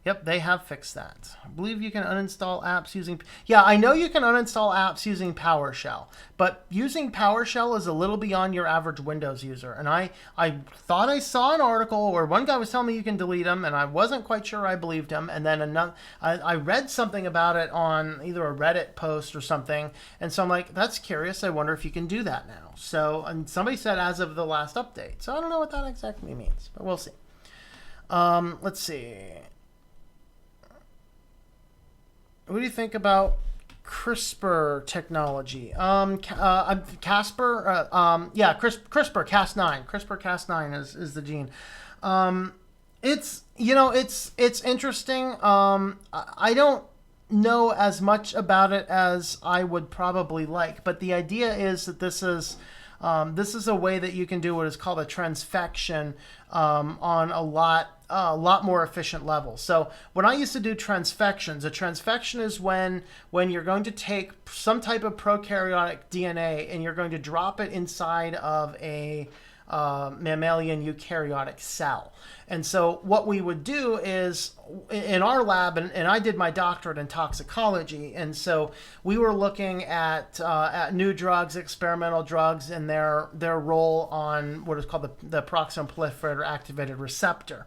Yep, they have fixed that. I believe you can uninstall apps using... Yeah, I know you can uninstall apps using PowerShell, but using PowerShell is a little beyond your average Windows user. And I thought I saw an article where one guy was telling me you can delete them, and I wasn't quite sure I believed him. And then I read something about it on either a Reddit post or something, and so I'm like, that's curious. I wonder if you can do that now. So, and somebody said as of the last update. So I don't know what that exactly means, but we'll see. Let's see. What do you think about CRISPR technology? CRISPR, Cas9. CRISPR-Cas9 is the gene. It's interesting. I don't know as much about it as I would probably like, but the idea is that this is a way that you can do what is called a transfection on a lot more efficient level. So when I used to do transfections, a transfection is when you're going to take some type of prokaryotic DNA and you're going to drop it inside of a mammalian eukaryotic cell. And so what we would do is in our lab, and I did my doctorate in toxicology, and so we were looking at new drugs, experimental drugs, and their role on what is called the proximal proliferator activated receptor.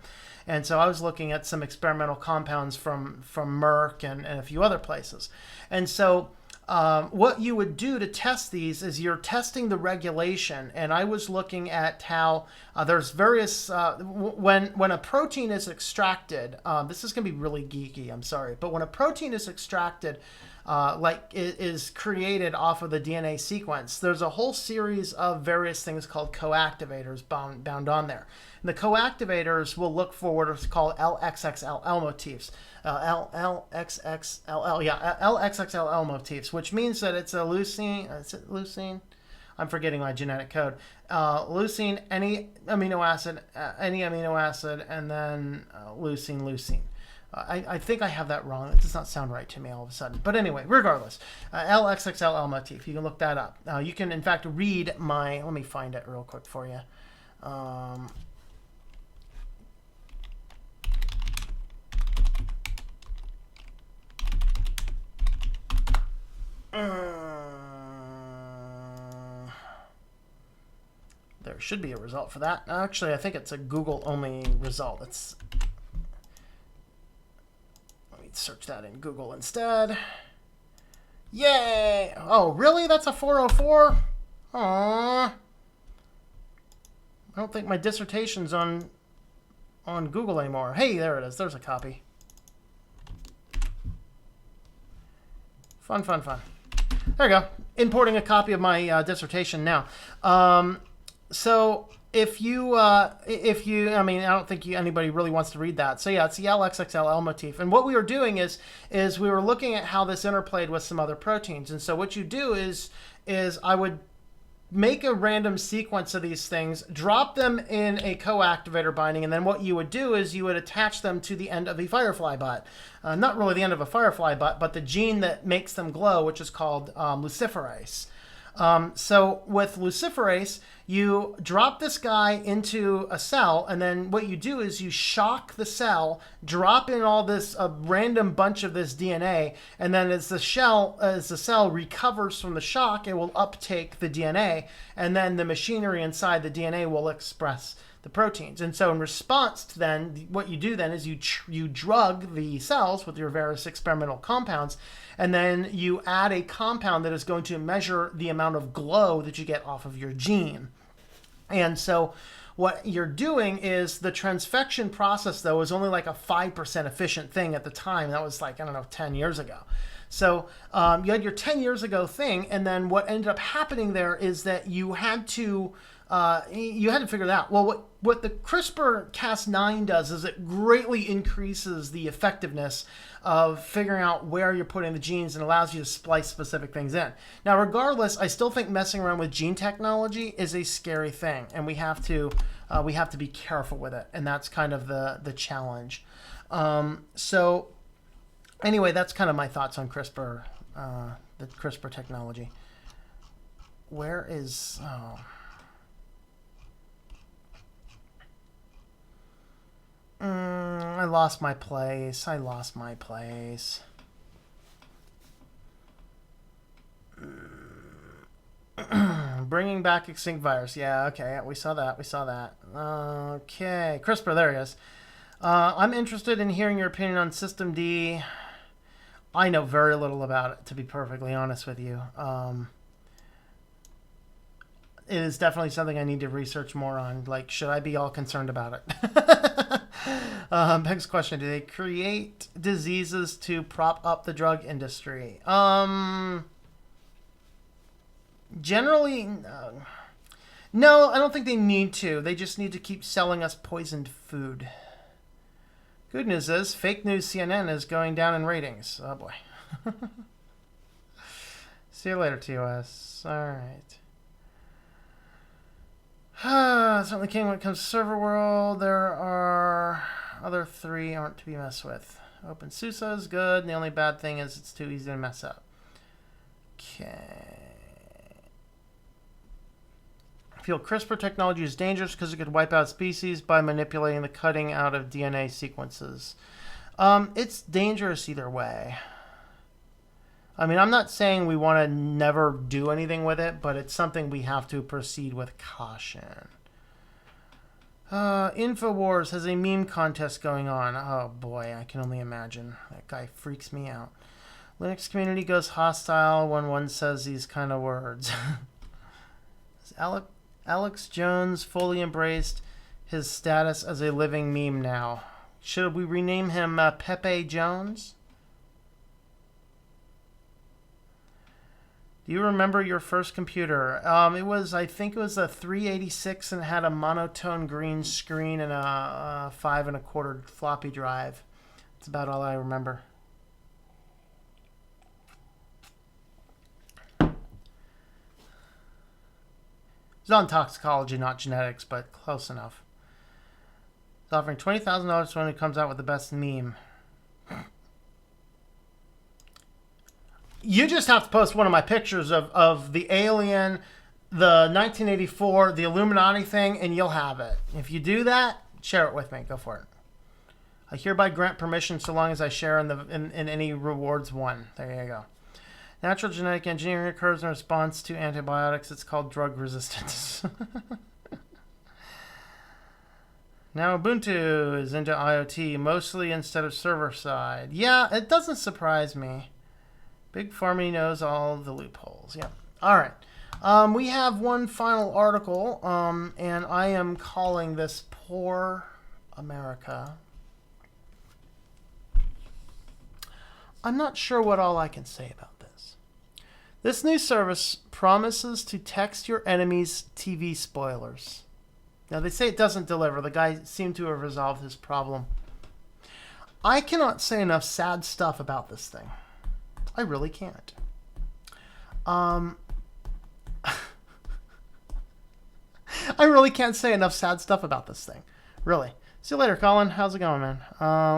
And so I was looking at some experimental compounds from Merck and a few other places. And so what you would do to test these is you're testing the regulation. And I was looking at how there's various, when a protein is extracted, this is going to be really geeky, I'm sorry, but when a protein is extracted, it is created off of the DNA sequence, there's a whole series of various things called coactivators bound on there. And the coactivators will look for what is called LXXLL motifs. LXXLL motifs, which means that it's a leucine. Is it leucine? I'm forgetting my genetic code. Leucine, any amino acid, and then leucine. I think I have that wrong. It does not sound right to me all of a sudden. But anyway, regardless, LXXLL motif. You can look that up. You can, in fact, read my... Let me find it real quick for you. There should be a result for that. Actually, I think it's a Google-only result. Let me search that in Google instead. Yay! Oh, really? That's a 404? Aww. I don't think my dissertation's on Google anymore. Hey, there it is. There's a copy. Fun. There you go. Importing a copy of my dissertation now. So if you, I don't think anybody really wants to read that. So yeah, it's the LXXLL motif. And what we were doing is we were looking at how this interplayed with some other proteins. And so what you do is I would make a random sequence of these things, drop them in a coactivator binding, and then what you would do is you would attach them to the end of a firefly butt. Not really the end of a firefly butt, but the gene that makes them glow, which is called luciferase. So with luciferase, you drop this guy into a cell, and then what you do is you shock the cell, drop in all this random bunch of this DNA, and then as the cell recovers from the shock, it will uptake the DNA, and then the machinery inside the DNA will express the proteins. And so in response to then, what you do then is you drug the cells with your various experimental compounds, and then you add a compound that is going to measure the amount of glow that you get off of your gene. And so what you're doing is the transfection process, though, is only like a 5% efficient thing at the time. That was like, 10 years ago. So you had your 10 years ago thing, and then what ended up happening there is that you had to You had to figure that out. Well, what the CRISPR-Cas9 does is it greatly increases the effectiveness of figuring out where you're putting the genes and allows you to splice specific things in. Now, regardless, I still think messing around with gene technology is a scary thing, and we have to be careful with it, and that's kind of the challenge. So, anyway, that's kind of my thoughts on CRISPR, the CRISPR technology. Where is... Oh. I lost my place. Bringing back extinct virus. Yeah, okay. We saw that. Okay. CRISPR, there he is. I'm interested in hearing your opinion on System D. I know very little about it, to be perfectly honest with you. It is definitely something I need to research more on. Like, should I be all concerned about it? Next question. Do they create diseases to prop up the drug industry? Generally, no, I don't think they need to. They just need to keep selling us poisoned food. Good news is, fake news CNN is going down in ratings. Oh, boy. See you later, TOS. All right. Certainly king when it comes to server world. There are other 3 aren't to be messed with. OpenSUSE is good, and the only bad thing is it's too easy to mess up. Okay. I feel CRISPR technology is dangerous because it could wipe out species by manipulating the cutting out of DNA sequences. It's dangerous either way. I mean, I'm not saying we want to never do anything with it, but it's something we have to proceed with caution. InfoWars has a meme contest going on. Oh boy, I can only imagine. That guy freaks me out. Linux community goes hostile when one says these kind of words. Has Alex Jones fully embraced his status as a living meme now? Should we rename him Pepe Jones? Do you remember your first computer? I think it was a 386 and it had a monotone green screen and a 5 1/4 floppy drive. That's about all I remember. It was on toxicology, not genetics, but close enough. It's offering $20,000 when it comes out with the best meme. You just have to post one of my pictures of the alien, the 1984, the Illuminati thing, and you'll have it. If you do that, share it with me. Go for it. I hereby grant permission so long as I share in any rewards won. There you go. Natural genetic engineering occurs in response to antibiotics. It's called drug resistance. Now Ubuntu is into IoT, mostly instead of server side. Yeah, it doesn't surprise me. Big Pharma knows all the loopholes. Yeah. All right. We have one final article, and I am calling this Poor America. I'm not sure what all I can say about this. This new service promises to text your enemies' TV spoilers. Now, they say it doesn't deliver. The guy seemed to have resolved his problem. I cannot say enough sad stuff about this thing. I really can't. I really can't say enough sad stuff about this thing. Really. See you later, Colin. How's it going, man?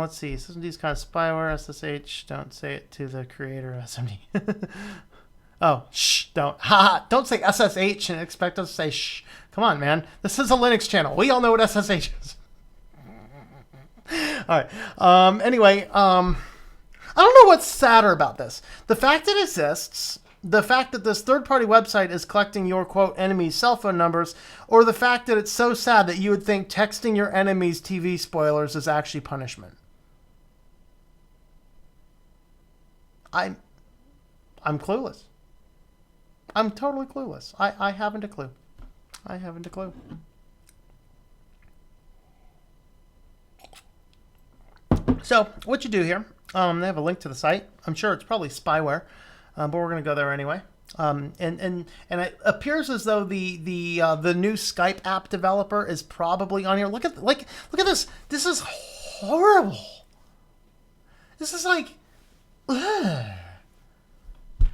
Let's see. SSD's kind of spyware. SSH. Don't say it to the creator of SMD. Oh, shh. Don't. Ha! Don't say SSH and expect us to say shh. Come on, man. This is a Linux channel. We all know what SSH is. All right. Anyway, I don't know what's sadder about this. The fact it exists, the fact that this third-party website is collecting your, quote, enemies' cell phone numbers, or the fact that it's so sad that you would think texting your enemies' TV spoilers is actually punishment. I'm clueless. I'm totally clueless. I haven't a clue. I haven't a clue. So, what you do here, they have a link to the site. I'm sure it's probably spyware, but we're going to go there anyway. And it appears as though the new Skype app developer is probably on here. Look at this. This is horrible. This is like, ugh.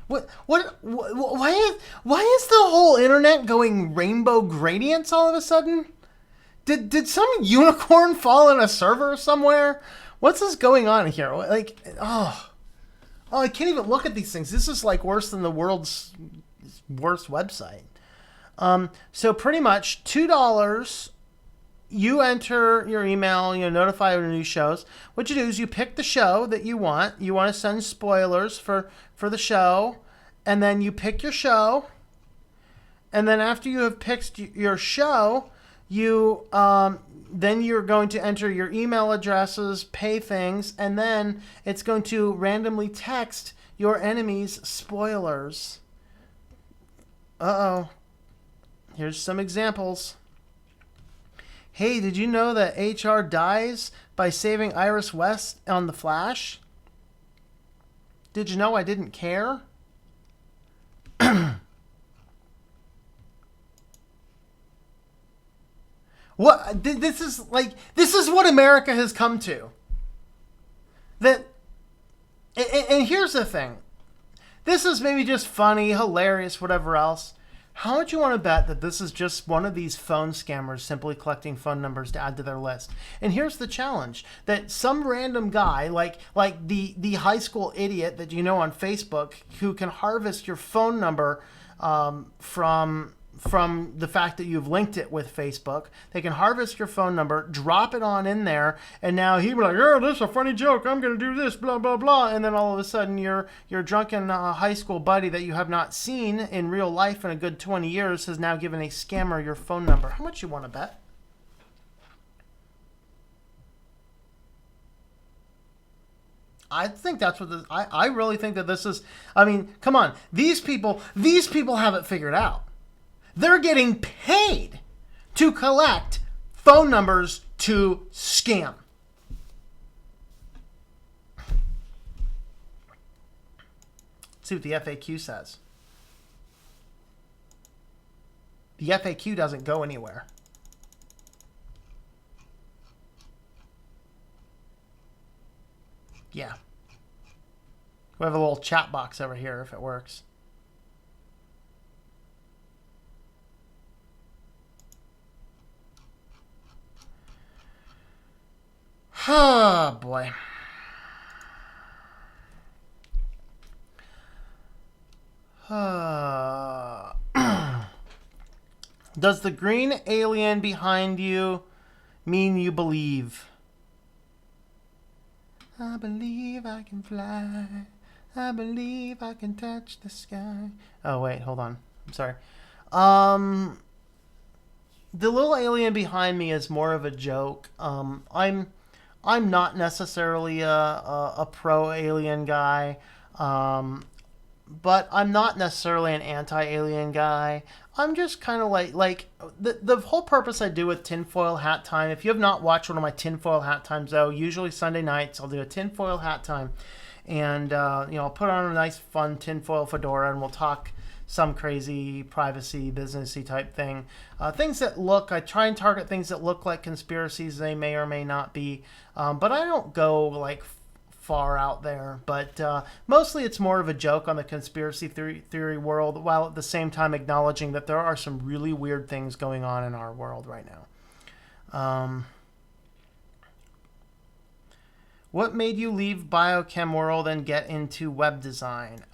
Why is the whole internet going rainbow gradients all of a sudden? Did some unicorn fall in a server somewhere? What's this going on here? Like, I can't even look at these things. This is like worse than the world's worst website. So pretty much $2. You enter your email, notify of new shows. What you do is you pick the show that you want. You want to send spoilers for the show. And then you pick your show. And then after you have picked your show, then you're going to enter your email addresses, pay things, and then it's going to randomly text your enemies spoilers. Uh-oh. Here's some examples. Hey, did you know that HR dies by saving Iris West on The Flash? Did you know I didn't care? What? This is what America has come to. And here's the thing. This is maybe just funny, hilarious, whatever else. How much you want to bet that this is just one of these phone scammers simply collecting phone numbers to add to their list? And here's the challenge: that some random guy, like the high school idiot that you know on Facebook, who can harvest your phone number from the fact that you've linked it with Facebook. They can harvest your phone number, drop it on in there, and now he'd be like, "Oh, this is a funny joke. I'm going to do this, blah, blah, blah." And then all of a sudden, your drunken high school buddy that you have not seen in real life in a good 20 years has now given a scammer your phone number. How much you want to bet? I think that's what this, I really think that this is, I mean, come on. These people have it figured out. They're getting paid to collect phone numbers to scam. Let's see what the FAQ says. The FAQ doesn't go anywhere. Yeah. We have a little chat box over here if it works. Oh, boy. Does the green alien behind you mean you believe? I believe I can fly. I believe I can touch the sky. Oh, wait, hold on. I'm sorry. The little alien behind me is more of a joke. I'm not necessarily a pro-alien guy, but I'm not necessarily an anti-alien guy. I'm just kind of like the whole purpose I do with tinfoil hat time. If you have not watched one of my tinfoil hat times, though, usually Sunday nights I'll do a tinfoil hat time, and I'll put on a nice fun tinfoil fedora, and we'll talk some crazy privacy businessy type thing. Things that I try and target things that look like conspiracies. They may or may not be, but I don't go like far out there. But mostly it's more of a joke on the conspiracy theory world, while at the same time acknowledging that there are some really weird things going on in our world right now. What made you leave biochem world and get into web design?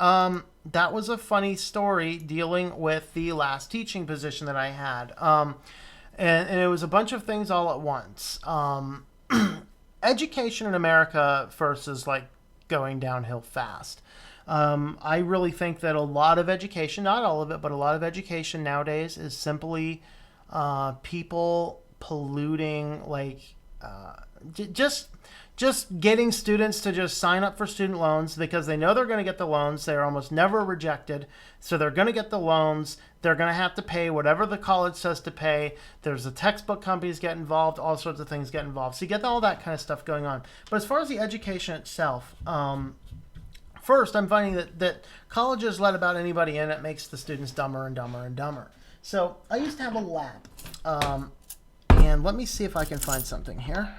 That was a funny story dealing with the last teaching position that I had. And it was a bunch of things all at once. Education in America first is like going downhill fast. I really think that a lot of education, not all of it, but a lot of education nowadays is simply people polluting, just getting students to just sign up for student loans because they know they're going to get the loans. They're almost never rejected. So they're going to get the loans. They're going to have to pay whatever the college says to pay. There's the textbook companies get involved. All sorts of things get involved. So you get all that kind of stuff going on. But as far as the education itself, First, I'm finding that colleges let about anybody in. It makes the students dumber and dumber and dumber. So I used to have a lab. And let me see if I can find something here.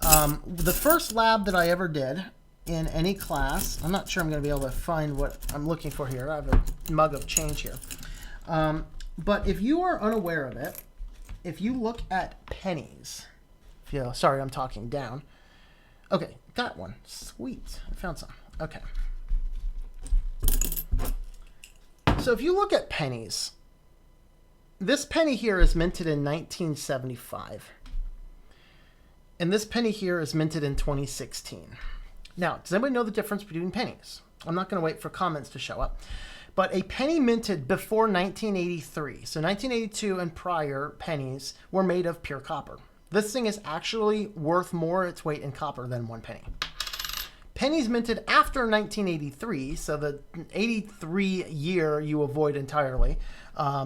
The first lab that I ever did in any class, I'm not sure I'm going to be able to find what I'm looking for here. I have a mug of change here. But if you are unaware of it, if you look at pennies, sorry, I'm talking down. Okay, got one. Sweet. I found some. Okay. So if you look at pennies, this penny here is minted in 1975. And this penny here is minted in 2016. Now, does anybody know the difference between pennies? I'm not going to wait for comments to show up. But a penny minted before 1983, so 1982 and prior pennies were made of pure copper. This thing is actually worth more its weight in copper than 1 penny. Pennies minted after 1983, so the 83 year you avoid entirely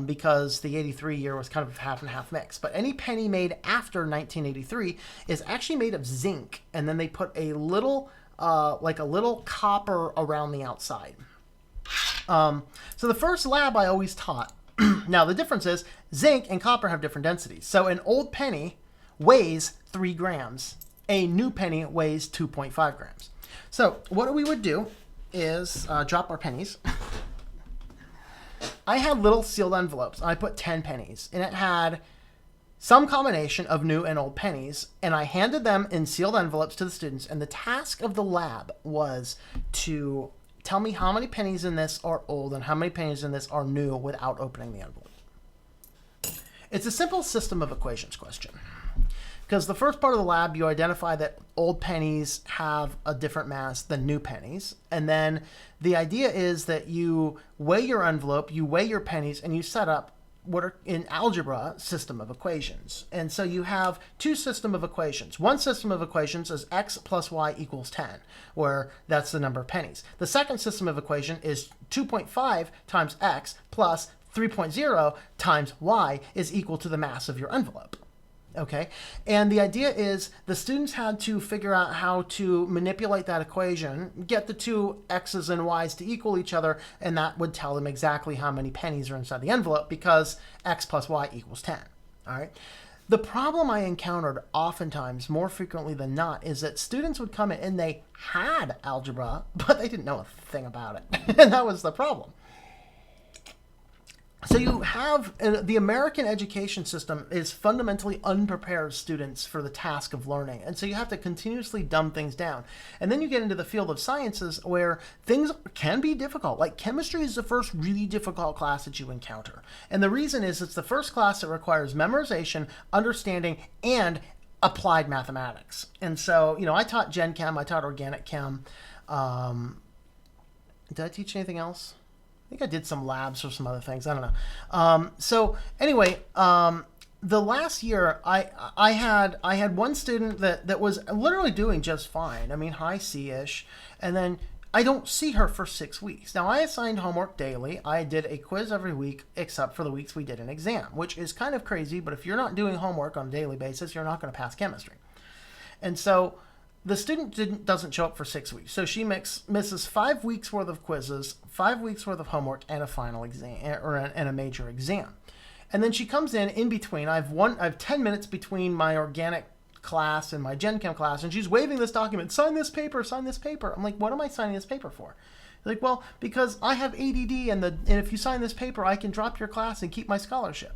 because the 83 year was kind of half and half mix. But any penny made after 1983 is actually made of zinc, and then they put a little, like a little copper around the outside. So the first lab I always taught. Now the difference is zinc and copper have different densities. So an old penny weighs 3 grams. A new penny weighs 2.5 grams. So what we would do is drop our pennies. I had little sealed envelopes. I put 10 pennies, and it had some combination of new and old pennies, and I handed them in sealed envelopes to the students, and the task of the lab was to tell me how many pennies in this are old and how many pennies in this are new without opening the envelope. It's a simple system of equations question. Because the first part of the lab, you identify that old pennies have a different mass than new pennies. And then the idea is that you weigh your envelope, you weigh your pennies, and you set up what are in algebra system of equations. And so you have 2 system of equations. One system of equations is x plus y equals 10, where that's the number of pennies. The second system of equation is 2.5 times x plus 3.0 times y is equal to the mass of your envelope. Okay, and the idea is the students had to figure out how to manipulate that equation, get the 2 x's and y's to equal each other, and that would tell them exactly how many pennies are inside the envelope because x plus y equals 10. All right. The problem I encountered oftentimes, more frequently than not, is that students would come in and they had algebra, but they didn't know a thing about it. And that was the problem. So you have, the American education system is fundamentally unprepared students for the task of learning. And so you have to continuously dumb things down. And then you get into the field of sciences where things can be difficult. Like chemistry is the first really difficult class that you encounter. And the reason is it's the first class that requires memorization, understanding, and applied mathematics. And so, I taught Gen Chem, I taught Organic Chem. Did I teach anything else? I think I did some labs or some other things. I don't know. So anyway, the last year I had one student that was literally doing just fine. I mean, high C-ish. And then I don't see her for 6 weeks. Now I assigned homework daily. I did a quiz every week except for the weeks we did an exam, which is kind of crazy. But if you're not doing homework on a daily basis, you're not going to pass chemistry. And so the student doesn't show up for 6 weeks. So she misses 5 weeks worth of quizzes, 5 weeks worth of homework, and a final exam and a major exam. And then she comes in between. I have 10 minutes between my organic class and my Gen Chem class, and she's waving this document, sign this paper, sign this paper. I'm like, what am I signing this paper for? Like, well, because I have ADD and if you sign this paper, I can drop your class and keep my scholarship.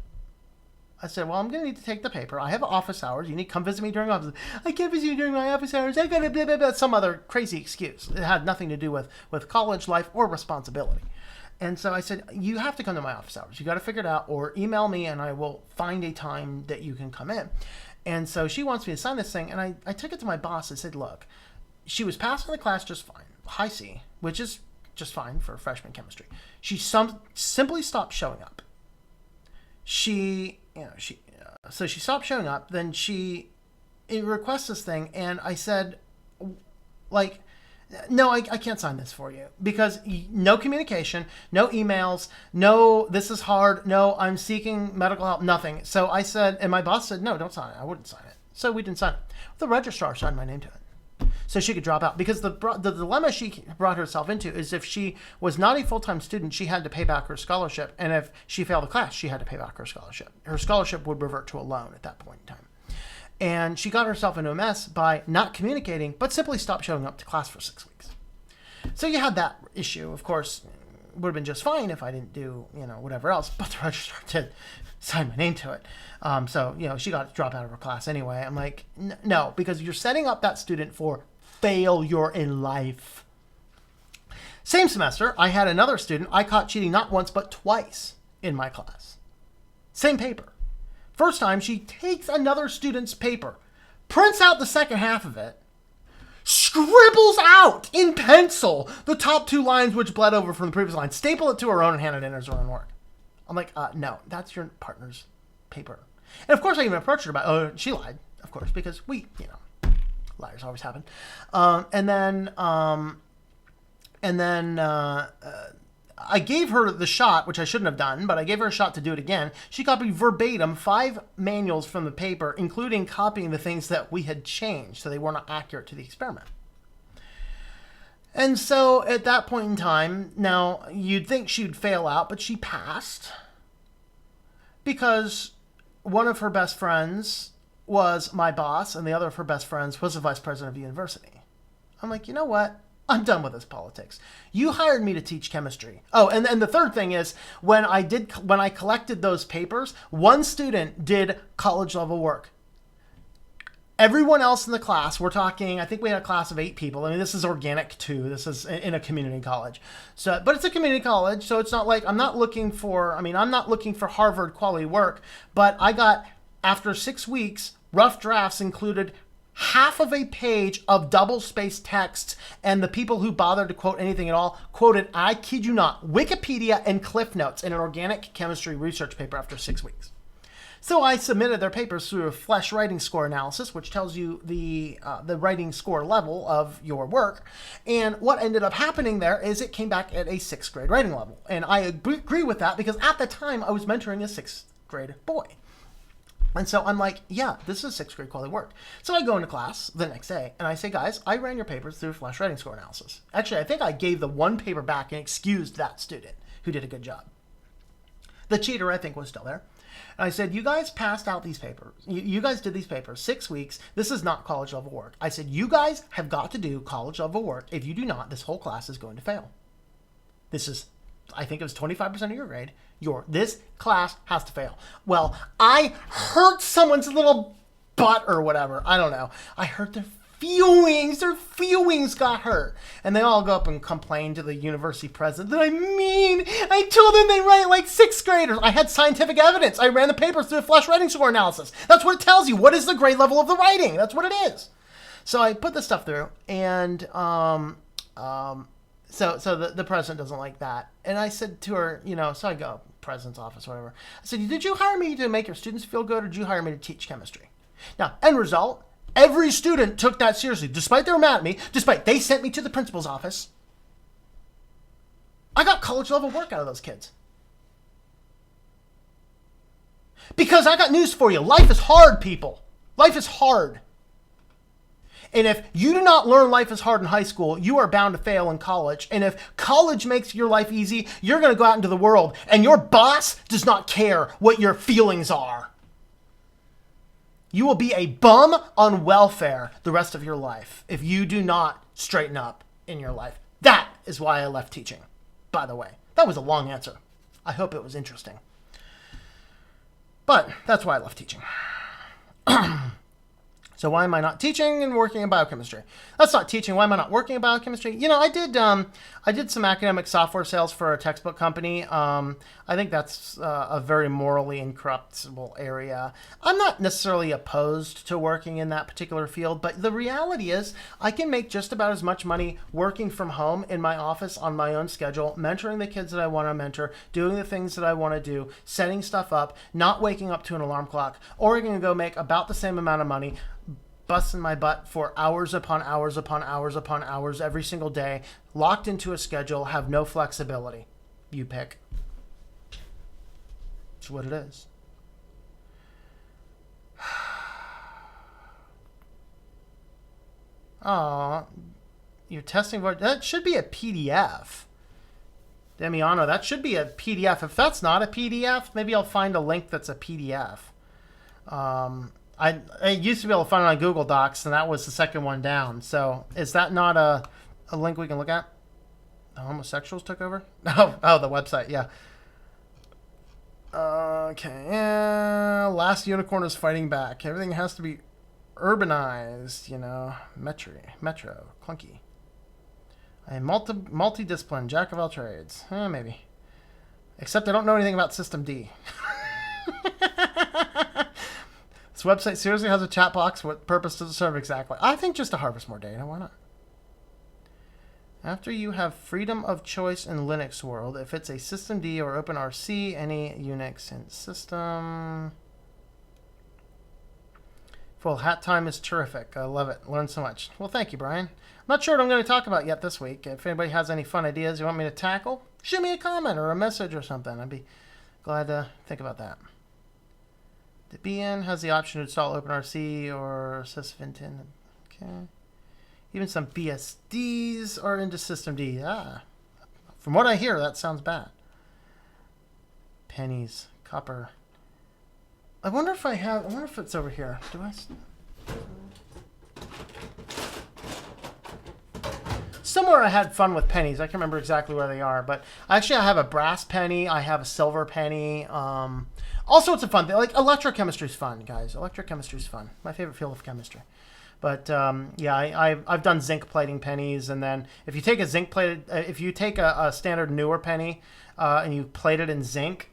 I said, well, I'm going to need to take the paper. I have office hours. You need to come visit me during office. I can't visit you during my office hours. I got to blah, blah, blah. Some other crazy excuse. It had nothing to do with college life or responsibility. And so I said, you have to come to my office hours. You got to figure it out, or email me and I will find a time that you can come in. And so she wants me to sign this thing. And I took it to my boss and said, look, she was passing the class just fine. High C, which is just fine for freshman chemistry. She simply stopped showing up. So she stopped showing up. Then she requests this thing, and I said, like, no, I can't sign this for you because no communication, no emails, no, this is hard, no, I'm seeking medical help, nothing. So I said, and my boss said, no, don't sign it. I wouldn't sign it. So we didn't sign it. The registrar signed my name to it. so she could drop out. Because the dilemma she brought herself into is if she was not a full-time student, she had to pay back her scholarship. And if she failed a class, she had to pay back her scholarship. Her scholarship would revert to a loan at that point in time. And she got herself into a mess by not communicating, but simply stopped showing up to class for 6 weeks. So you had that issue. Of course, it would have been just fine if I didn't do, whatever else. But the registrar did sign my name to it. So, she got to drop out of her class anyway. I'm like, no, because you're setting up that student for failure in life. Same semester, I had another student I caught cheating not once, but twice in my class. Same paper. First time, she takes another student's paper, prints out the second half of it, scribbles out in pencil the top 2 lines which bled over from the previous line, staple it to her own, and hand it in as her own work. I'm like, no, that's your partner's paper. And of course, I even approached her about, she lied, of course, because liars always happen. And then I gave her the shot, which I shouldn't have done, but I gave her a shot to do it again. She copied verbatim 5 manuals from the paper, including copying the things that we had changed, so they were not accurate to the experiment. And so at that point in time, now you'd think she'd fail out, but she passed because one of her best friends was my boss, and the other of her best friends was the vice president of the university. I'm like, you know what? I'm done with this politics. You hired me to teach chemistry. Oh, and the third thing is when I collected those papers, one student did college level work. Everyone else in the class, we're talking, I think we had a class of 8 people. I mean, this is organic too. This is in a community college. So, but it's a community college, so it's not like I'm not looking for Harvard quality work, but I got, after 6 weeks, rough drafts included half of a page of double-spaced text, and the people who bothered to quote anything at all quoted, I kid you not, Wikipedia and Cliff Notes in an organic chemistry research paper after 6 weeks. So I submitted their papers through a flash writing score analysis, which tells you the writing score level of your work. And what ended up happening there is it came back at a 6th grade writing level. And I agree with that because at the time I was mentoring a 6th grade boy. And so I'm like, yeah, this is 6th grade quality work. So I go into class the next day and I say, guys, I ran your papers through flash writing score analysis. Actually, I think I gave the one paper back and excused that student who did a good job. The cheater, I think, was still there. And I said, you guys passed out these papers. You guys did these papers 6 weeks. This is not college level work. I said, you guys have got to do college level work. If you do not, this whole class is going to fail. This is, I think it was 25% of your grade. This class has to fail. Well, I hurt someone's little butt or whatever. I don't know. I hurt their feelings. Their feelings got hurt. And they all go up and complain to the university president that I told them they write like 6th graders. I had scientific evidence. I ran the papers through a flash writing score analysis. That's what it tells you. What is the grade level of the writing? That's what it is. So I put this stuff through, and So the president doesn't like that. And I said to her, so I go, president's office, whatever. I said, did you hire me to make your students feel good, or did you hire me to teach chemistry? Now, end result, every student took that seriously, despite they were mad at me, despite they sent me to the principal's office. I got college level work out of those kids. Because I got news for you. Life is hard, people. Life is hard. And if you do not learn life is hard in high school, you are bound to fail in college. And if college makes your life easy, you're going to go out into the world, and your boss does not care what your feelings are. You will be a bum on welfare the rest of your life if you do not straighten up in your life. That is why I left teaching, by the way. That was a long answer. I hope it was interesting. But that's why I left teaching. So why am I not teaching and working in biochemistry? That's not teaching. Why am I not working in biochemistry? I did some academic software sales for a textbook company. I think that's a very morally incorruptible area. I'm not necessarily opposed to working in that particular field, but the reality is I can make just about as much money working from home in my office on my own schedule, mentoring the kids that I want to mentor, doing the things that I want to do, setting stuff up, not waking up to an alarm clock, or I can go make about the same amount of money busting my butt for hours upon hours upon hours upon hours every single day, locked into a schedule, have no flexibility. You pick. It's what it is. Oh, you're testing for that should be a PDF. Demiano, that should be a PDF. If that's not a PDF, maybe I'll find a link that's a PDF. I used to be able to find it on Google Docs, and that was the second one down. So is that not a link we can look at? The homosexuals took over? Oh, the website, yeah. Okay, yeah. Last unicorn is fighting back. Everything has to be urbanized, metro, clunky. I'm multidiscipline, jack of all trades. Maybe. Except I don't know anything about System D. This website seriously has a chat box. What purpose does it serve exactly? I think just to harvest more data. Why not? After you have freedom of choice in Linux world, if it's a System D or OpenRC, any Unix in system. Full hat time is terrific. I love it. Learned so much. Well, thank you, Brian. I'm not sure what I'm going to talk about yet this week. If anybody has any fun ideas you want me to tackle, shoot me a comment or a message or something. I'd be glad to think about that. Debian has the option to install OpenRC or sysvintin. Okay. Even some BSDs are into System D. From what I hear, that sounds bad. Pennies, copper. I wonder if it's over here. Do I? Somewhere I had fun with pennies. I can't remember exactly where they are, but actually I have a brass penny. I have a silver penny. All sorts of fun things. Like electrochemistry is fun, guys. Electrochemistry is fun. My favorite field of chemistry. But yeah, I've done zinc plating pennies, and then if you take a zinc plated, if you take a standard newer penny and you plate it in zinc,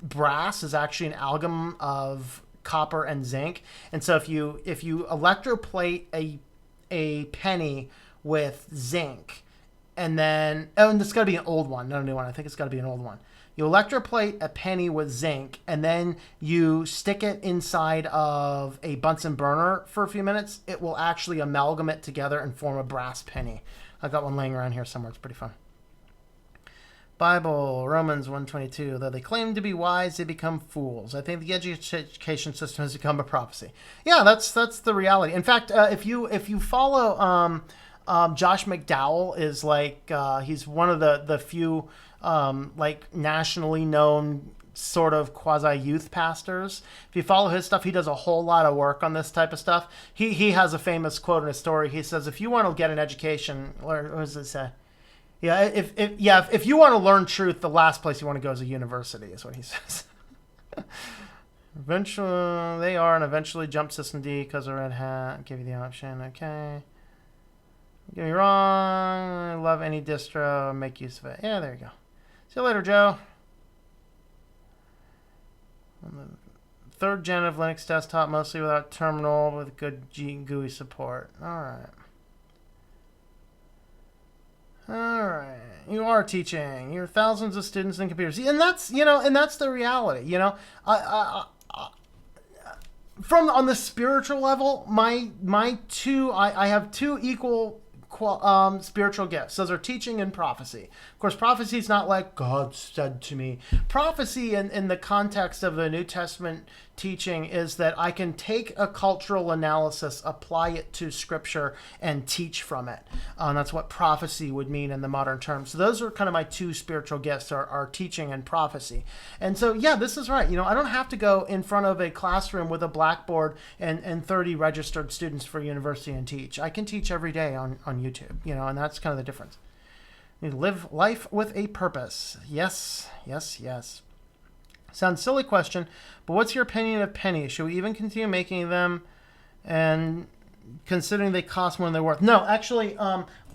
brass is actually an amalgam of copper and zinc, and so if you electroplate a penny with zinc, and then and it's got to be an old one, not a new one. I think it's got to be an old one. You electroplate a penny with zinc, and then you stick it inside of a Bunsen burner for a few minutes. It will actually amalgamate together and form a brass penny. I've got one laying around here somewhere. It's pretty fun. Bible, Romans 1:22. Though they claim to be wise, they become fools. I think the education system has become a prophecy. Yeah, that's the reality. In fact, if you follow Josh McDowell, is like he's one of the few like nationally known sort of quasi youth pastors. If you follow his stuff, he does a whole lot of work on this type of stuff. He has a famous quote in his story. He says, if you want to get an education, or what does it say? Yeah, if you want to learn truth, the last place you want to go is a university, is what he says. Eventually, they are, and eventually jump System D because of Red Hat. Give you the option. Okay. Don't get me wrong. I love any distro. Make use of it. Yeah, there you go. See you later, Joe. Third gen of Linux desktop, mostly without terminal, with good GUI support. All right. You are teaching. You're thousands of students in computers, and that's the reality. From on the spiritual level, I have two equal spiritual gifts. Those are teaching and prophecy. Of course, prophecy is not like God said to me. Prophecy in the context of the New Testament teaching is that I can take a cultural analysis, apply it to scripture, and teach from it. That's what prophecy would mean in the modern term. So those are kind of my two spiritual gifts, are teaching and prophecy. And so, yeah, this is right. I don't have to go in front of a classroom with a blackboard and 30 registered students for university and teach. I can teach every day on YouTube, and that's kind of the difference. You live life with a purpose. Yes. Sounds silly question, but what's your opinion of pennies? Should we even continue making them, and considering they cost more than they're worth? No, actually,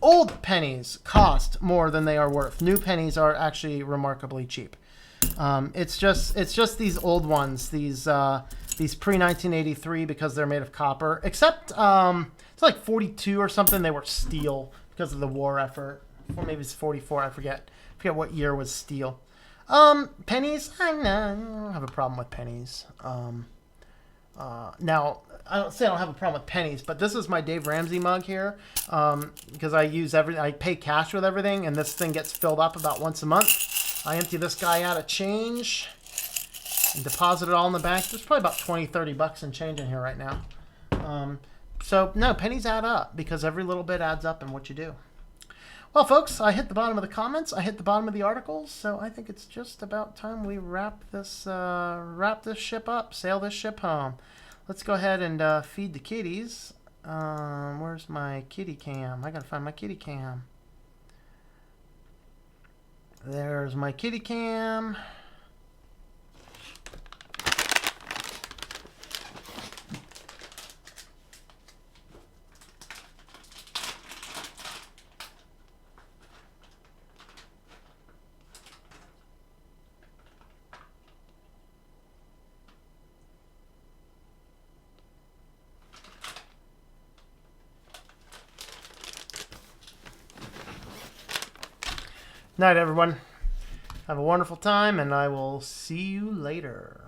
old pennies cost more than they are worth. New pennies are actually remarkably cheap. It's just these old ones, these pre-1983, because they're made of copper. Except it's like 42 or something. They were steel because of the war effort. Or maybe it's 44. I forget what year was steel. Pennies, I don't have a problem with pennies. Now, I don't have a problem with pennies, but this is my Dave Ramsey mug here, because I pay cash with everything, and this thing gets filled up about once a month. I empty this guy out of change and deposit it all in the bank. There's probably about 20, 30 bucks in change in here right now. So, no, pennies add up because every little bit adds up in what you do. Well, folks, I hit the bottom of the comments. I hit the bottom of the articles. So I think it's just about time we wrap this ship up, sail this ship home. Let's go ahead and feed the kitties. Where's my kitty cam? I gotta find my kitty cam. There's my kitty cam. Night, everyone. Have a wonderful time, and I will see you later.